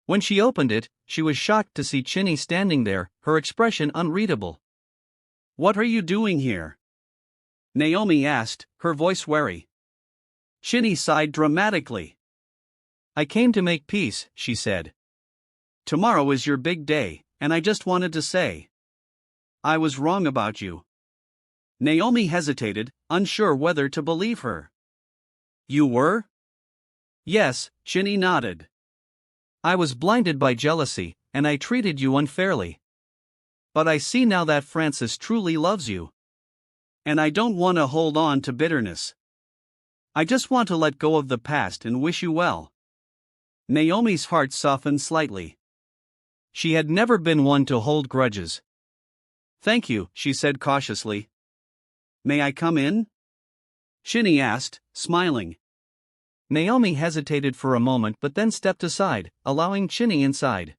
When she opened it, she was shocked to see Shinny standing there, her expression unreadable. What are you doing here? Naomi asked, her voice wary. Shinny sighed dramatically. I came to make peace, she said. Tomorrow is your big day, and I just wanted to say. I was wrong about you. Naomi hesitated, unsure whether to believe her. You were? Yes, Shinny nodded. I was blinded by jealousy, and I treated you unfairly. But I see now that Francis truly loves you. And I don't want to hold on to bitterness. I just want to let go of the past and wish you well. Naomi's heart softened slightly. She had never been one to hold grudges. Thank you, she said cautiously. May I come in? Shinny asked, smiling. Naomi hesitated for a moment but then stepped aside, allowing Shinny inside.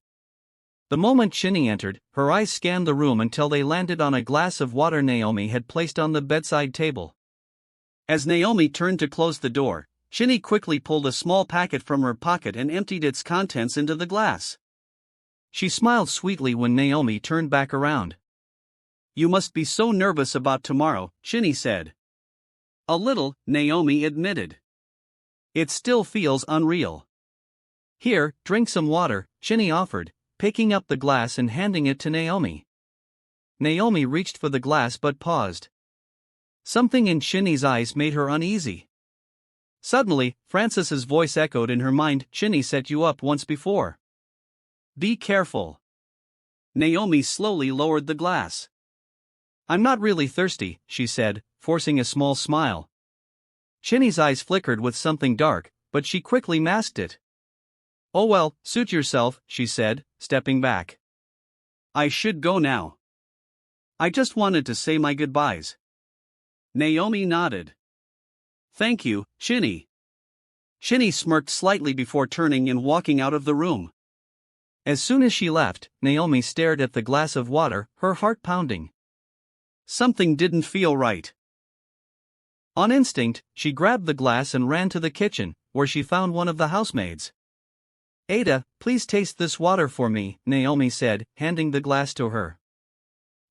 The moment Shinny entered, her eyes scanned the room until they landed on a glass of water Naomi had placed on the bedside table. As Naomi turned to close the door, Shinny quickly pulled a small packet from her pocket and emptied its contents into the glass. She smiled sweetly when Naomi turned back around. You must be so nervous about tomorrow, Shinny said. A little, Naomi admitted. It still feels unreal. Here, drink some water, Shinny offered, picking up the glass and handing it to Naomi. Naomi reached for the glass but paused. Something in Shinny's eyes made her uneasy. Suddenly, Francis's voice echoed in her mind. Shinny set you up once before. Be careful. Naomi slowly lowered the glass. I'm not really thirsty, she said, forcing a small smile. Chinny's eyes flickered with something dark, but she quickly masked it. Oh well, suit yourself, she said, stepping back. I should go now. I just wanted to say my goodbyes. Naomi nodded. Thank you, Chinny. Chinny smirked slightly before turning and walking out of the room. As soon as she left, Naomi stared at the glass of water, her heart pounding. Something didn't feel right. On instinct, she grabbed the glass and ran to the kitchen, where she found one of the housemaids. Ada, please taste this water for me, Naomi said, handing the glass to her.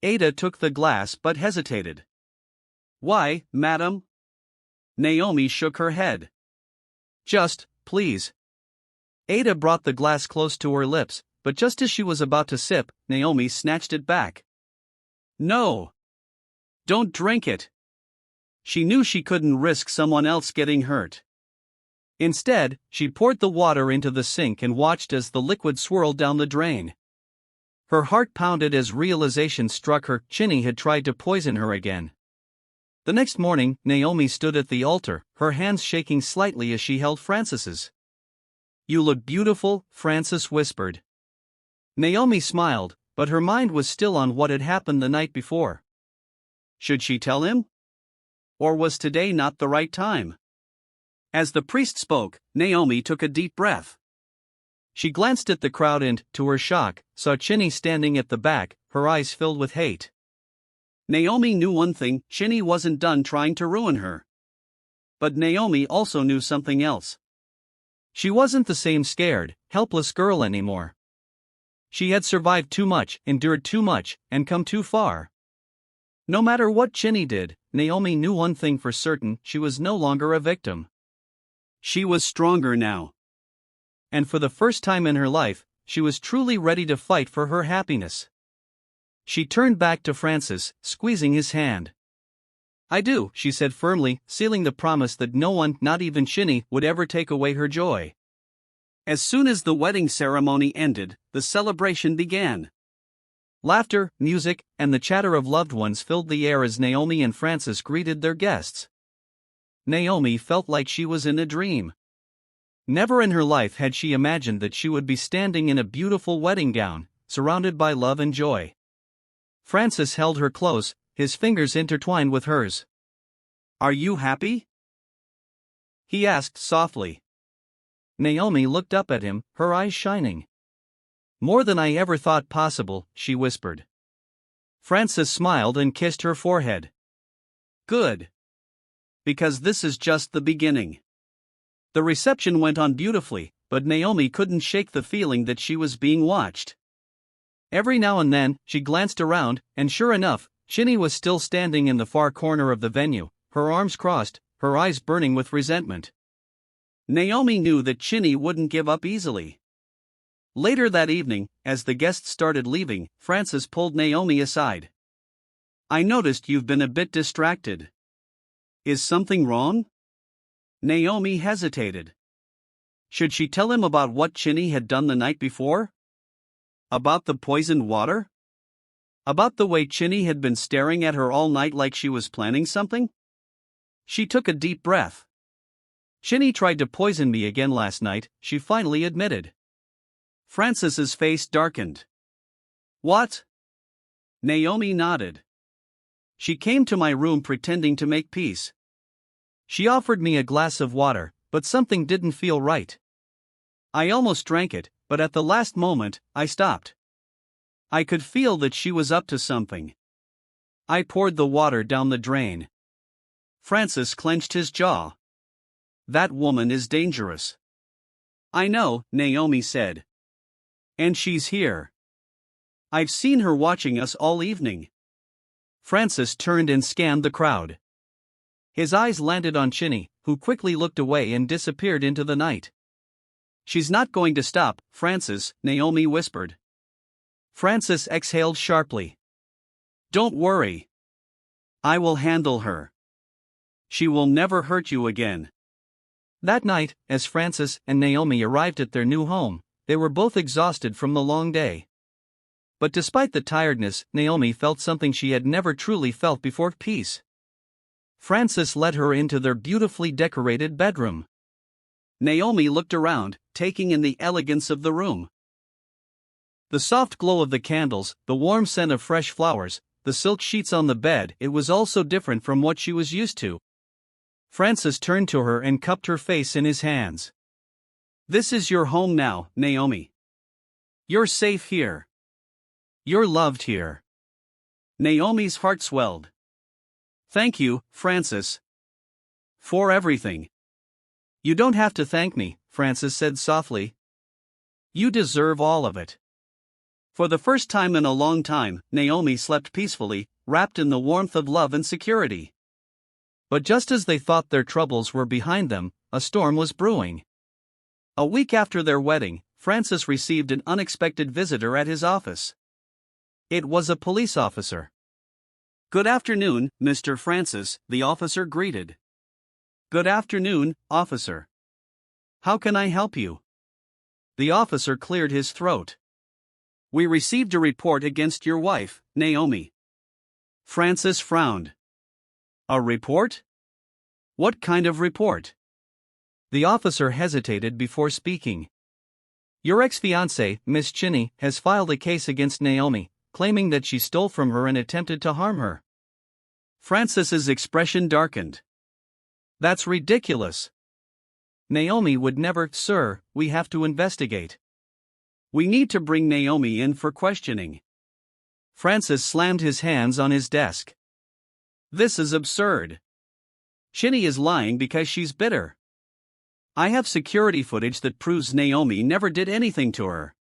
Ada took the glass but hesitated. Why, madam? Naomi shook her head. Just, please. Ada brought the glass close to her lips, but just as she was about to sip, Naomi snatched it back. No! Don't drink it! She knew she couldn't risk someone else getting hurt. Instead, she poured the water into the sink and watched as the liquid swirled down the drain. Her heart pounded as realization struck her. Chinny had tried to poison her again. The next morning, Naomi stood at the altar, her hands shaking slightly as she held Frances's. You look beautiful, Frances whispered. Naomi smiled, but her mind was still on what had happened the night before. Should she tell him? Or was today not the right time? As the priest spoke, Naomi took a deep breath. She glanced at the crowd and, to her shock, saw Chinny standing at the back, her eyes filled with hate. Naomi knew one thing: Chinny wasn't done trying to ruin her. But Naomi also knew something else. She wasn't the same scared, helpless girl anymore. She had survived too much, endured too much, and come too far. No matter what Chinny did, Naomi knew one thing for certain: she was no longer a victim. She was stronger now. And for the first time in her life, she was truly ready to fight for her happiness. She turned back to Frances, squeezing his hand. I do, she said firmly, sealing the promise that no one, not even Chinny, would ever take away her joy. As soon as the wedding ceremony ended, the celebration began. Laughter, music, and the chatter of loved ones filled the air as Naomi and Frances greeted their guests. Naomi felt like she was in a dream. Never in her life had she imagined that she would be standing in a beautiful wedding gown, surrounded by love and joy. Frances held her close, his fingers intertwined with hers. Are you happy? He asked softly. Naomi looked up at him, her eyes shining. More than I ever thought possible, she whispered. Frances smiled and kissed her forehead. Good. Because this is just the beginning. The reception went on beautifully, but Naomi couldn't shake the feeling that she was being watched. Every now and then, she glanced around, and sure enough, Chinny was still standing in the far corner of the venue, her arms crossed, her eyes burning with resentment. Naomi knew that Chinny wouldn't give up easily. Later that evening, as the guests started leaving, Frances pulled Naomi aside. I noticed you've been a bit distracted. Is something wrong? Naomi hesitated. Should she tell him about what Chinny had done the night before? About the poisoned water? About the way Chinny had been staring at her all night like she was planning something? She took a deep breath. Chinny tried to poison me again last night, she finally admitted. Frances's face darkened. What? Naomi nodded. She came to my room pretending to make peace. She offered me a glass of water, but something didn't feel right. I almost drank it, but at the last moment, I stopped. I could feel that she was up to something. I poured the water down the drain. Frances clenched his jaw. That woman is dangerous. I know, Naomi said. And she's here. I've seen her watching us all evening. Frances turned and scanned the crowd. His eyes landed on Chinny, who quickly looked away and disappeared into the night. She's not going to stop, Frances, Naomi whispered. Frances exhaled sharply. Don't worry. I will handle her. She will never hurt you again. That night, as Frances and Naomi arrived at their new home, they were both exhausted from the long day. But despite the tiredness, Naomi felt something she had never truly felt before: peace. Francis led her into their beautifully decorated bedroom. Naomi looked around, taking in the elegance of the room. The soft glow of the candles, the warm scent of fresh flowers, the silk sheets on the bed, it was all so different from what she was used to. Francis turned to her and cupped her face in his hands. "This is your home now, Naomi. You're safe here. You're loved here." Naomi's heart swelled. "Thank you, Francis. For everything." "You don't have to thank me," Francis said softly. "You deserve all of it." For the first time in a long time, Naomi slept peacefully, wrapped in the warmth of love and security. But just as they thought their troubles were behind them, a storm was brewing. A week after their wedding, Francis received an unexpected visitor at his office. It was a police officer. "Good afternoon, Mr. Francis," the officer greeted. "Good afternoon, officer. How can I help you?" The officer cleared his throat. "We received a report against your wife, Naomi." Francis frowned. "A report? What kind of report?" The officer hesitated before speaking. "Your ex-fiancée, Miss Chinny, has filed a case against Naomi, claiming that she stole from her and attempted to harm her." Francis's expression darkened. "That's ridiculous." "Naomi would never." "Sir, we have to investigate. We need to bring Naomi in for questioning." Francis slammed his hands on his desk. "This is absurd. Chinny is lying because she's bitter. I have security footage that proves Naomi never did anything to her.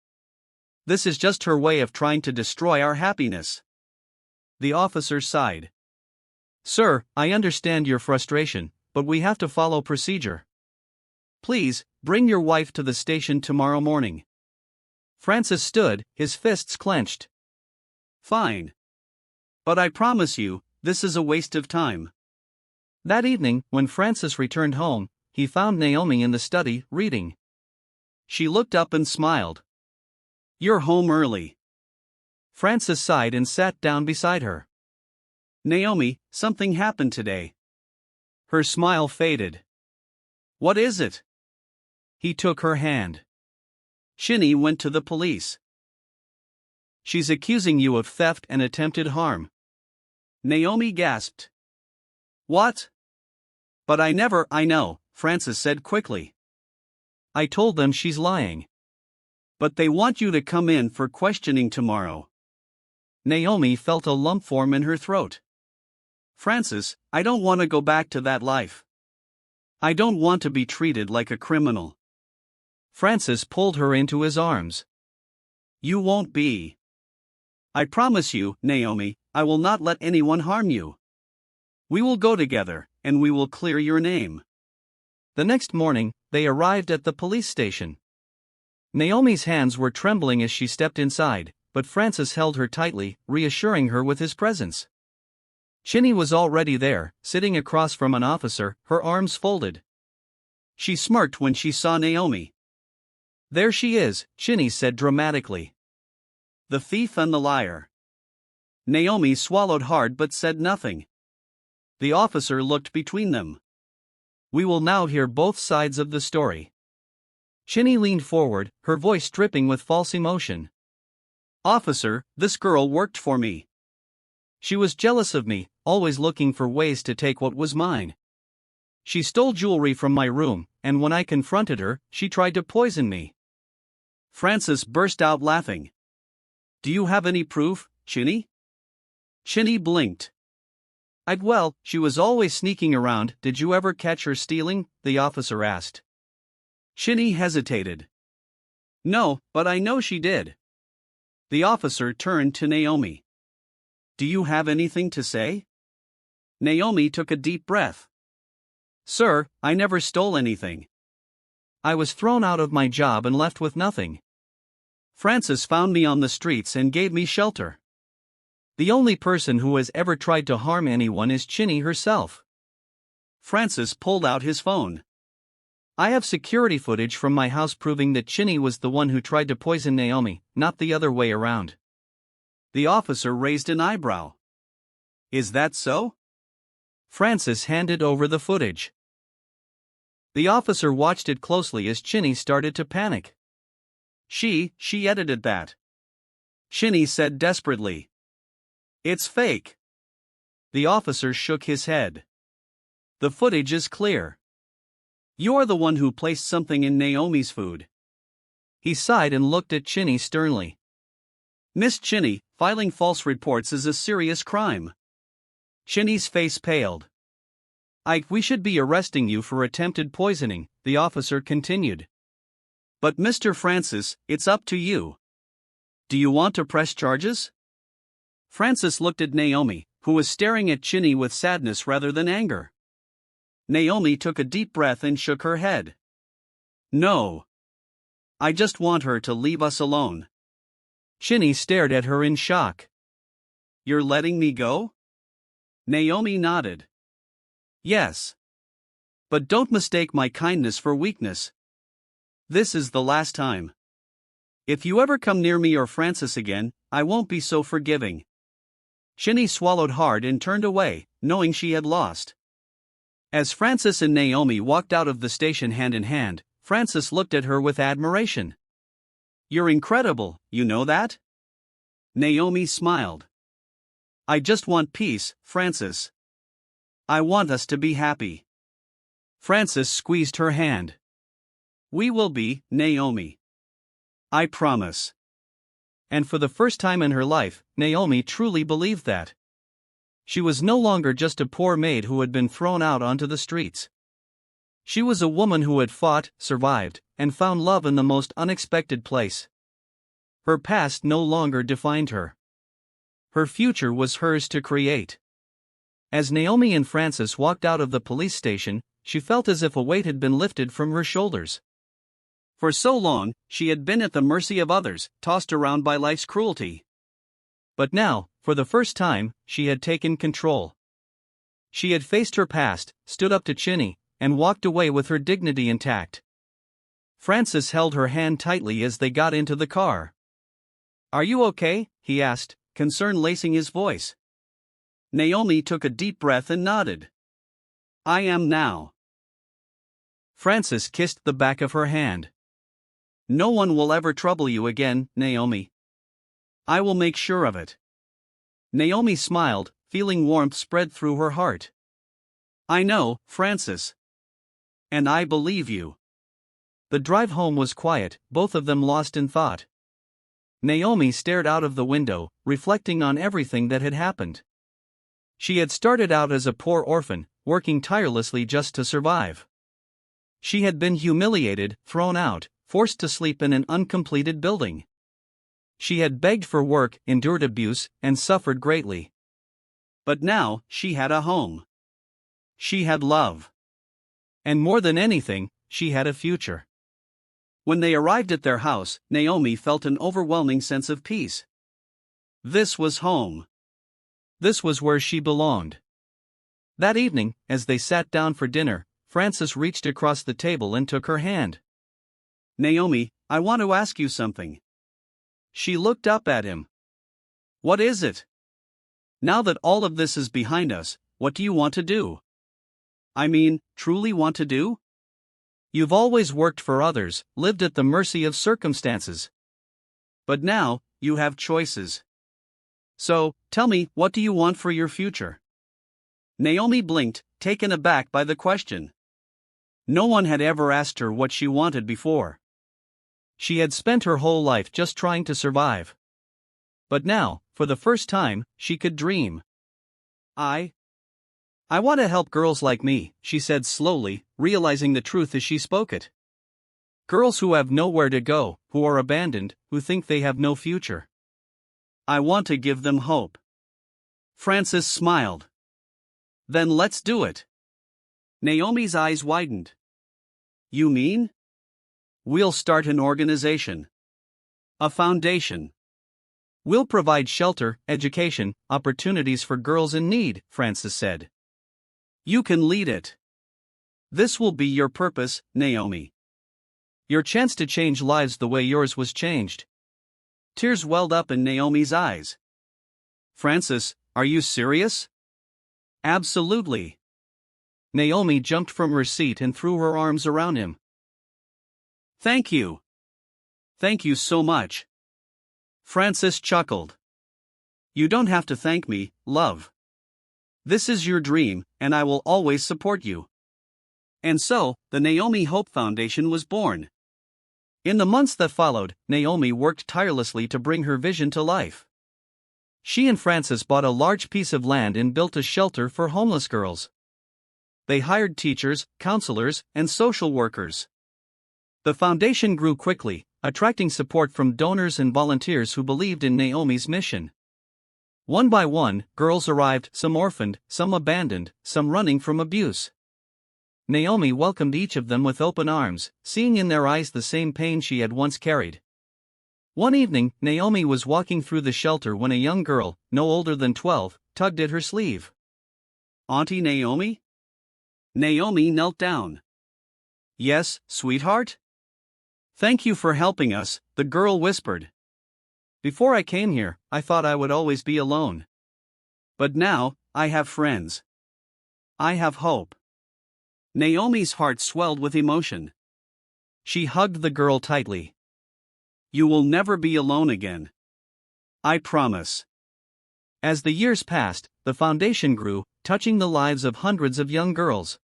This is just her way of trying to destroy our happiness." The officer sighed. "Sir, I understand your frustration, but we have to follow procedure. Please, bring your wife to the station tomorrow morning." Francis stood, his fists clenched. "Fine. But I promise you, this is a waste of time." That evening, when Francis returned home, he found Naomi in the study, reading. She looked up and smiled. "You're home early." Francis sighed and sat down beside her. "Naomi, something happened today." Her smile faded. "What is it?" He took her hand. "Chinny went to the police. She's accusing you of theft and attempted harm." Naomi gasped. "What?" "But I know," Francis said quickly. "I told them she's lying." "But they want you to come in for questioning tomorrow." Naomi felt a lump form in her throat. "Francis, I don't want to go back to that life. I don't want to be treated like a criminal." Francis pulled her into his arms. "You won't be. I promise you, Naomi, I will not let anyone harm you. We will go together, and we will clear your name." The next morning, they arrived at the police station. Naomi's hands were trembling as she stepped inside, but Francis held her tightly, reassuring her with his presence. Chinny was already there, sitting across from an officer, her arms folded. She smirked when she saw Naomi. "There she is," Chinny said dramatically. "The thief and the liar." Naomi swallowed hard but said nothing. The officer looked between them. "We will now hear both sides of the story." Chinny leaned forward, her voice dripping with false emotion. "Officer, this girl worked for me. She was jealous of me, always looking for ways to take what was mine. She stole jewelry from my room, and when I confronted her, she tried to poison me." Francis burst out laughing. "Do you have any proof, Chinny?" Chinny blinked. Well, she was always sneaking around." "Did you ever catch her stealing?" the officer asked. Chinny hesitated. "No, but I know she did." The officer turned to Naomi. "Do you have anything to say?" Naomi took a deep breath. "Sir, I never stole anything. I was thrown out of my job and left with nothing. Francis found me on the streets and gave me shelter. The only person who has ever tried to harm anyone is Chinny herself." Francis pulled out his phone. "I have security footage from my house proving that Chinny was the one who tried to poison Naomi, not the other way around." The officer raised an eyebrow. Is that so? Francis handed over the footage. The officer watched it closely as Chinny started to panic. She edited that. Chinny said desperately. It's fake. The officer shook his head. The footage is clear. You're the one who placed something in Naomi's food. He sighed and looked at Chinny sternly. Miss Chinny, filing false reports is a serious crime. Chinny's face paled. We should be arresting you for attempted poisoning, the officer continued. But Mr. Francis, it's up to you. Do you want to press charges? Francis looked at Naomi, who was staring at Chinny with sadness rather than anger. Naomi took a deep breath and shook her head. No. I just want her to leave us alone. Chinny stared at her in shock. You're letting me go? Naomi nodded. Yes. But don't mistake my kindness for weakness. This is the last time. If you ever come near me or Francis again, I won't be so forgiving. Chinny swallowed hard and turned away, knowing she had lost. As Francis and Naomi walked out of the station hand in hand, Francis looked at her with admiration. You're incredible, you know that? Naomi smiled. I just want peace, Francis. I want us to be happy. Francis squeezed her hand. We will be, Naomi. I promise. And for the first time in her life, Naomi truly believed that. She was no longer just a poor maid who had been thrown out onto the streets. She was a woman who had fought, survived, and found love in the most unexpected place. Her past no longer defined her. Her future was hers to create. As Naomi and Francis walked out of the police station, she felt as if a weight had been lifted from her shoulders. For so long, she had been at the mercy of others, tossed around by life's cruelty. But now, for the first time, she had taken control. She had faced her past, stood up to Chinny, and walked away with her dignity intact. Francis held her hand tightly as they got into the car. Are you okay? He asked, concern lacing his voice. Naomi took a deep breath and nodded. I am now. Francis kissed the back of her hand. No one will ever trouble you again, Naomi. I will make sure of it. Naomi smiled, feeling warmth spread through her heart. I know, Francis. And I believe you. The drive home was quiet, both of them lost in thought. Naomi stared out of the window, reflecting on everything that had happened. She had started out as a poor orphan, working tirelessly just to survive. She had been humiliated, thrown out, forced to sleep in an uncompleted building. She had begged for work, endured abuse, and suffered greatly. But now, she had a home. She had love. And more than anything, she had a future. When they arrived at their house, Naomi felt an overwhelming sense of peace. This was home. This was where she belonged. That evening, as they sat down for dinner, Francis reached across the table and took her hand. Naomi, I want to ask you something. She looked up at him. What is it? Now that all of this is behind us, what do you want to do? I mean, truly want to do? You've always worked for others, lived at the mercy of circumstances. But now, you have choices. So, tell me, what do you want for your future? Naomi blinked, taken aback by the question. No one had ever asked her what she wanted before. She had spent her whole life just trying to survive. But now, for the first time, she could dream. I want to help girls like me, she said slowly, realizing the truth as she spoke it. Girls who have nowhere to go, who are abandoned, who think they have no future. I want to give them hope. Francis smiled. Then let's do it. Naomi's eyes widened. You mean? We'll start an organization. A foundation. We'll provide shelter, education, opportunities for girls in need, Francis said. You can lead it. This will be your purpose, Naomi. Your chance to change lives the way yours was changed. Tears welled up in Naomi's eyes. Francis, are you serious? Absolutely. Naomi jumped from her seat and threw her arms around him. Thank you. Thank you so much. Francis chuckled. You don't have to thank me, love. This is your dream, and I will always support you. And so, the Naomi Hope Foundation was born. In the months that followed, Naomi worked tirelessly to bring her vision to life. She and Francis bought a large piece of land and built a shelter for homeless girls. They hired teachers, counselors, and social workers. The foundation grew quickly, attracting support from donors and volunteers who believed in Naomi's mission. One by one, girls arrived, some orphaned, some abandoned, some running from abuse. Naomi welcomed each of them with open arms, seeing in their eyes the same pain she had once carried. One evening, Naomi was walking through the shelter when a young girl, no older than 12, tugged at her sleeve. Auntie Naomi? Naomi knelt down. Yes, sweetheart? Thank you for helping us, the girl whispered. Before I came here, I thought I would always be alone. But now, I have friends. I have hope. Naomi's heart swelled with emotion. She hugged the girl tightly. You will never be alone again. I promise. As the years passed, the foundation grew, touching the lives of hundreds of young girls.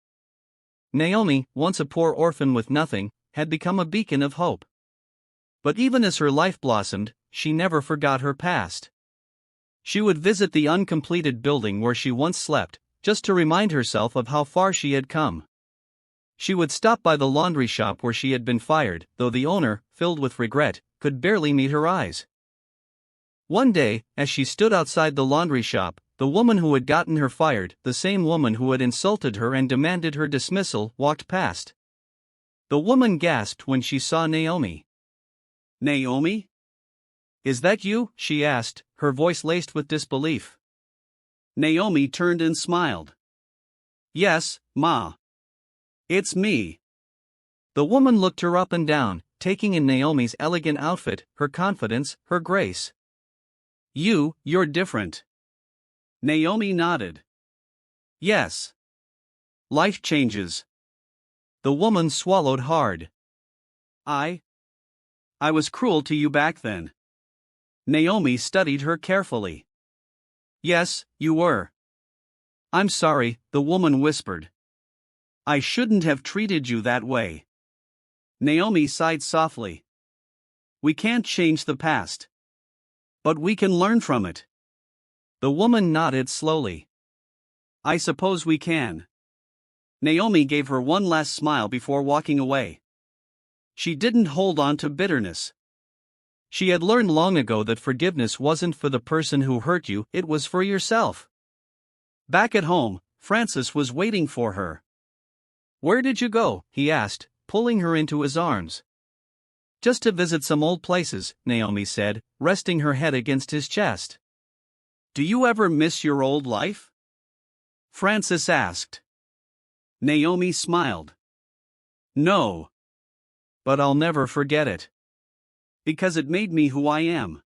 Naomi, once a poor orphan with nothing, had become a beacon of hope. But even as her life blossomed, she never forgot her past. She would visit the uncompleted building where she once slept, just to remind herself of how far she had come. She would stop by the laundry shop where she had been fired, though the owner, filled with regret, could barely meet her eyes. One day, as she stood outside the laundry shop, the woman who had gotten her fired, the same woman who had insulted her and demanded her dismissal, walked past. The woman gasped when she saw Naomi. Naomi? Is that you? She asked, her voice laced with disbelief. Naomi turned and smiled. Yes, Ma. It's me. The woman looked her up and down, taking in Naomi's elegant outfit, her confidence, her grace. You're different. Naomi nodded. Yes. Life changes. The woman swallowed hard. I was cruel to you back then. Naomi studied her carefully. Yes, you were. I'm sorry, the woman whispered. I shouldn't have treated you that way. Naomi sighed softly. We can't change the past. But we can learn from it. The woman nodded slowly. I suppose we can. Naomi gave her one last smile before walking away. She didn't hold on to bitterness. She had learned long ago that forgiveness wasn't for the person who hurt you, it was for yourself. Back at home, Francis was waiting for her. Where did you go? He asked, pulling her into his arms. Just to visit some old places, Naomi said, resting her head against his chest. Do you ever miss your old life? Francis asked. Naomi smiled. No. But I'll never forget it. Because it made me who I am.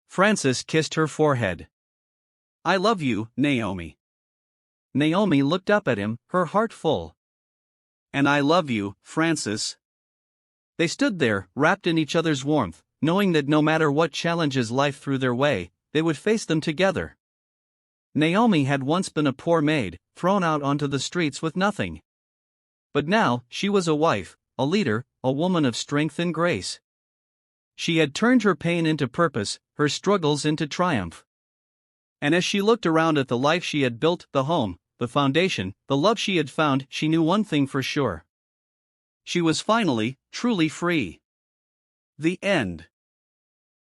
Francis kissed her forehead. I love you, Naomi. Naomi looked up at him, her heart full. And I love you, Francis. They stood there, wrapped in each other's warmth, knowing that no matter what challenges life threw their way, they would face them together. Naomi had once been a poor maid, thrown out onto the streets with nothing. But now, she was a wife, a leader, a woman of strength and grace. She had turned her pain into purpose, her struggles into triumph. And as she looked around at the life she had built, the home, the foundation, the love she had found, she knew one thing for sure. She was finally, truly free. The end.